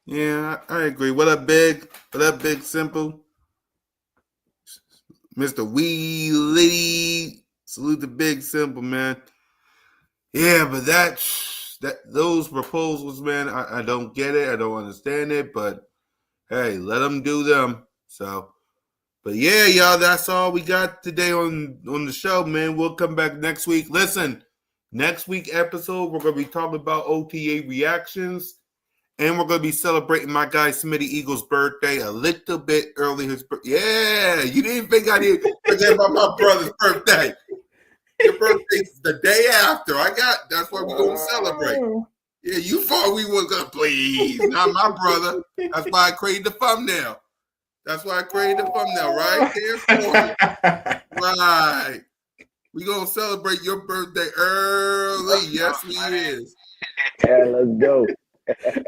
Yeah, I agree. What up, big simple, Mr. Wee Liddy. Salute the big simple man. Yeah, but those proposals, man, I don't get it. I don't understand it. But hey, let them do them. So, but yeah, y'all, that's all we got today on the show, man. We'll come back next week. Listen, next week episode we're gonna be talking about OTA reactions. And we're going to be celebrating my guy Smitty Eagle's birthday a little bit early. Yeah, you didn't think I didn't forget about my brother's birthday. Your birthday's the day after. That's why we're going to celebrate. Yeah, you thought we was going to please. Not my brother. That's why I created the thumbnail. Right? There, right. We're going to celebrate your birthday early. Yes, we is. Yeah, let's go.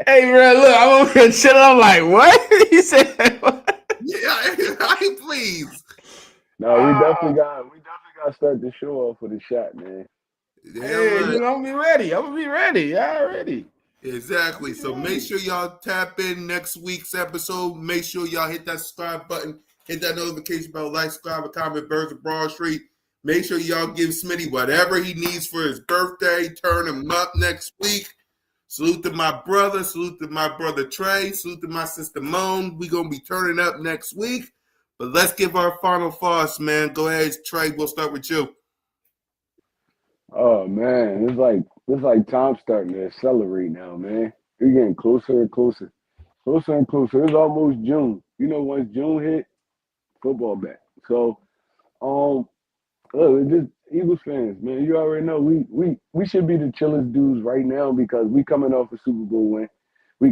Hey, bro, look, I'm over here chilling. I'm like, what? He said, what? Yeah, I please. No, we definitely got to start the show off with a shot, man. Damn Hey, right. I'm gonna be ready. I'm gonna be ready. Already. Exactly. So make sure y'all tap in next week's episode. Make sure y'all hit that subscribe button, hit that notification bell, like, subscribe, comment, Birds of Broad Street. Make sure y'all give Smitty whatever he needs for his birthday. Turn him up next week. Salute to my brother. Salute to my brother Trey. Salute to my sister Moan. We gonna be turning up next week. But let's give our final thoughts, man. Go ahead, Trey. We'll start with you. Oh man, it's like time starting to accelerate now, man. We're getting closer and closer, closer and closer. It's almost June. You know, once June hit, football back. So, um, look, it's just Eagles fans, man. You already know we should be the chillest dudes right now because we coming off a Super Bowl win. Yep. We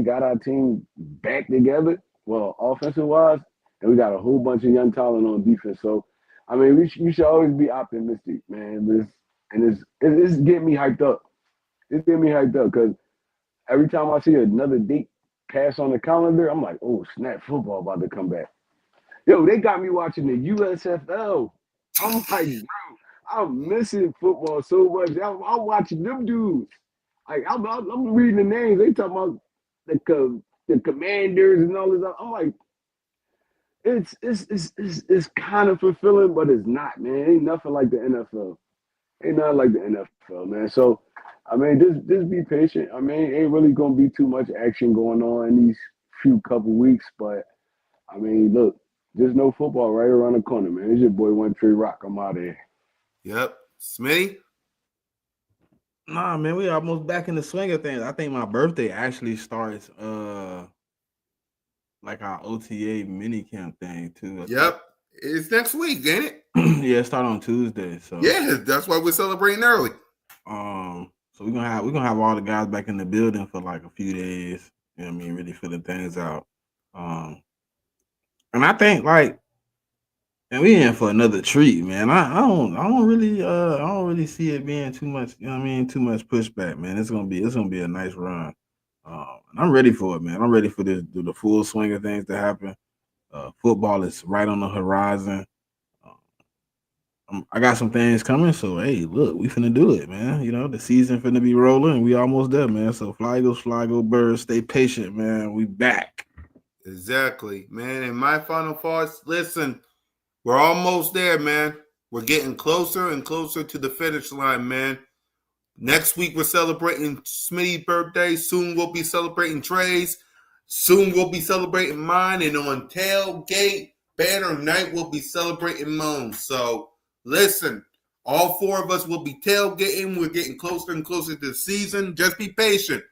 got our team back together. Well, offensive wise, and we got a whole bunch of young talent on defense. So, I mean, you should always be optimistic, man. It's getting me hyped up. It's getting me hyped up because every time I see another date pass on the calendar, I'm like, oh snap, football about to come back. Yo, they got me watching the USFL. I'm like, bro, I'm missing football so much. I'm watching them dudes. Like I'm reading the names. They talking about the commanders and all this. I'm like, it's kind of fulfilling, but it's not, man. Ain't nothing like the NFL. Ain't nothing like the NFL, man. So I mean, just be patient. I mean, ain't really gonna be too much action going on in these few couple weeks, but I mean, look, just no football right around the corner, man. It's your boy One Tree Rock. I'm out of here. Yep. Smitty? Nah, man, we almost back in the swing of things. I think my birthday actually starts like our OTA mini camp thing too. I think. Yep. It's next week, ain't it? Yeah, it start on Tuesday. So Yeah, that's why we're celebrating early. So we're gonna have all the guys back in the building for like a few days. You know what I mean? Really filling things out. And I think like, and we in for another treat, man. I don't really see it being too much. You know what I mean? Too much pushback, man. It's gonna be a nice run. And I'm ready for it, man. I'm ready for the full swing of things to happen. Football is right on the horizon. I got some things coming, so hey, look, we finna do it, man. You know, the season finna be rolling, and we almost there, man. So fly, go, birds. Stay patient, man. We back. Exactly, man. And my final thoughts, listen, we're almost there, man. We're getting closer and closer to the finish line, man. Next week, we're celebrating Smitty's birthday. Soon, we'll be celebrating Trey's. Soon, we'll be celebrating mine. And on Tailgate Banner Night, we'll be celebrating Moan. So, listen, all four of us will be tailgating. We're getting closer and closer to the season. Just be patient.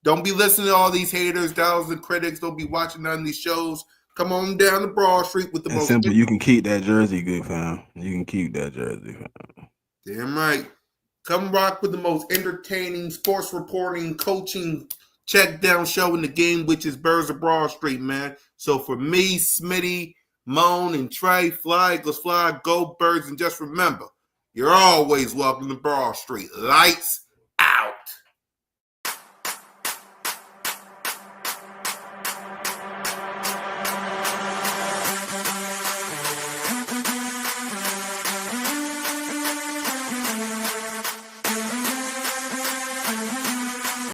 Don't be listening to all these haters, dollars, and critics. Don't be watching on these shows. Come on down to Broad Street with the And most. simple, you can keep that jersey, good fam. You can keep that jersey, fam. Damn right. Come rock with the most entertaining sports reporting, coaching, check down show in the game, which is Birds of Broad Street, man. So for me, Smitty, Moan, and Trey, fly, go Birds, and just remember, you're always welcome to Broad Street. Lights,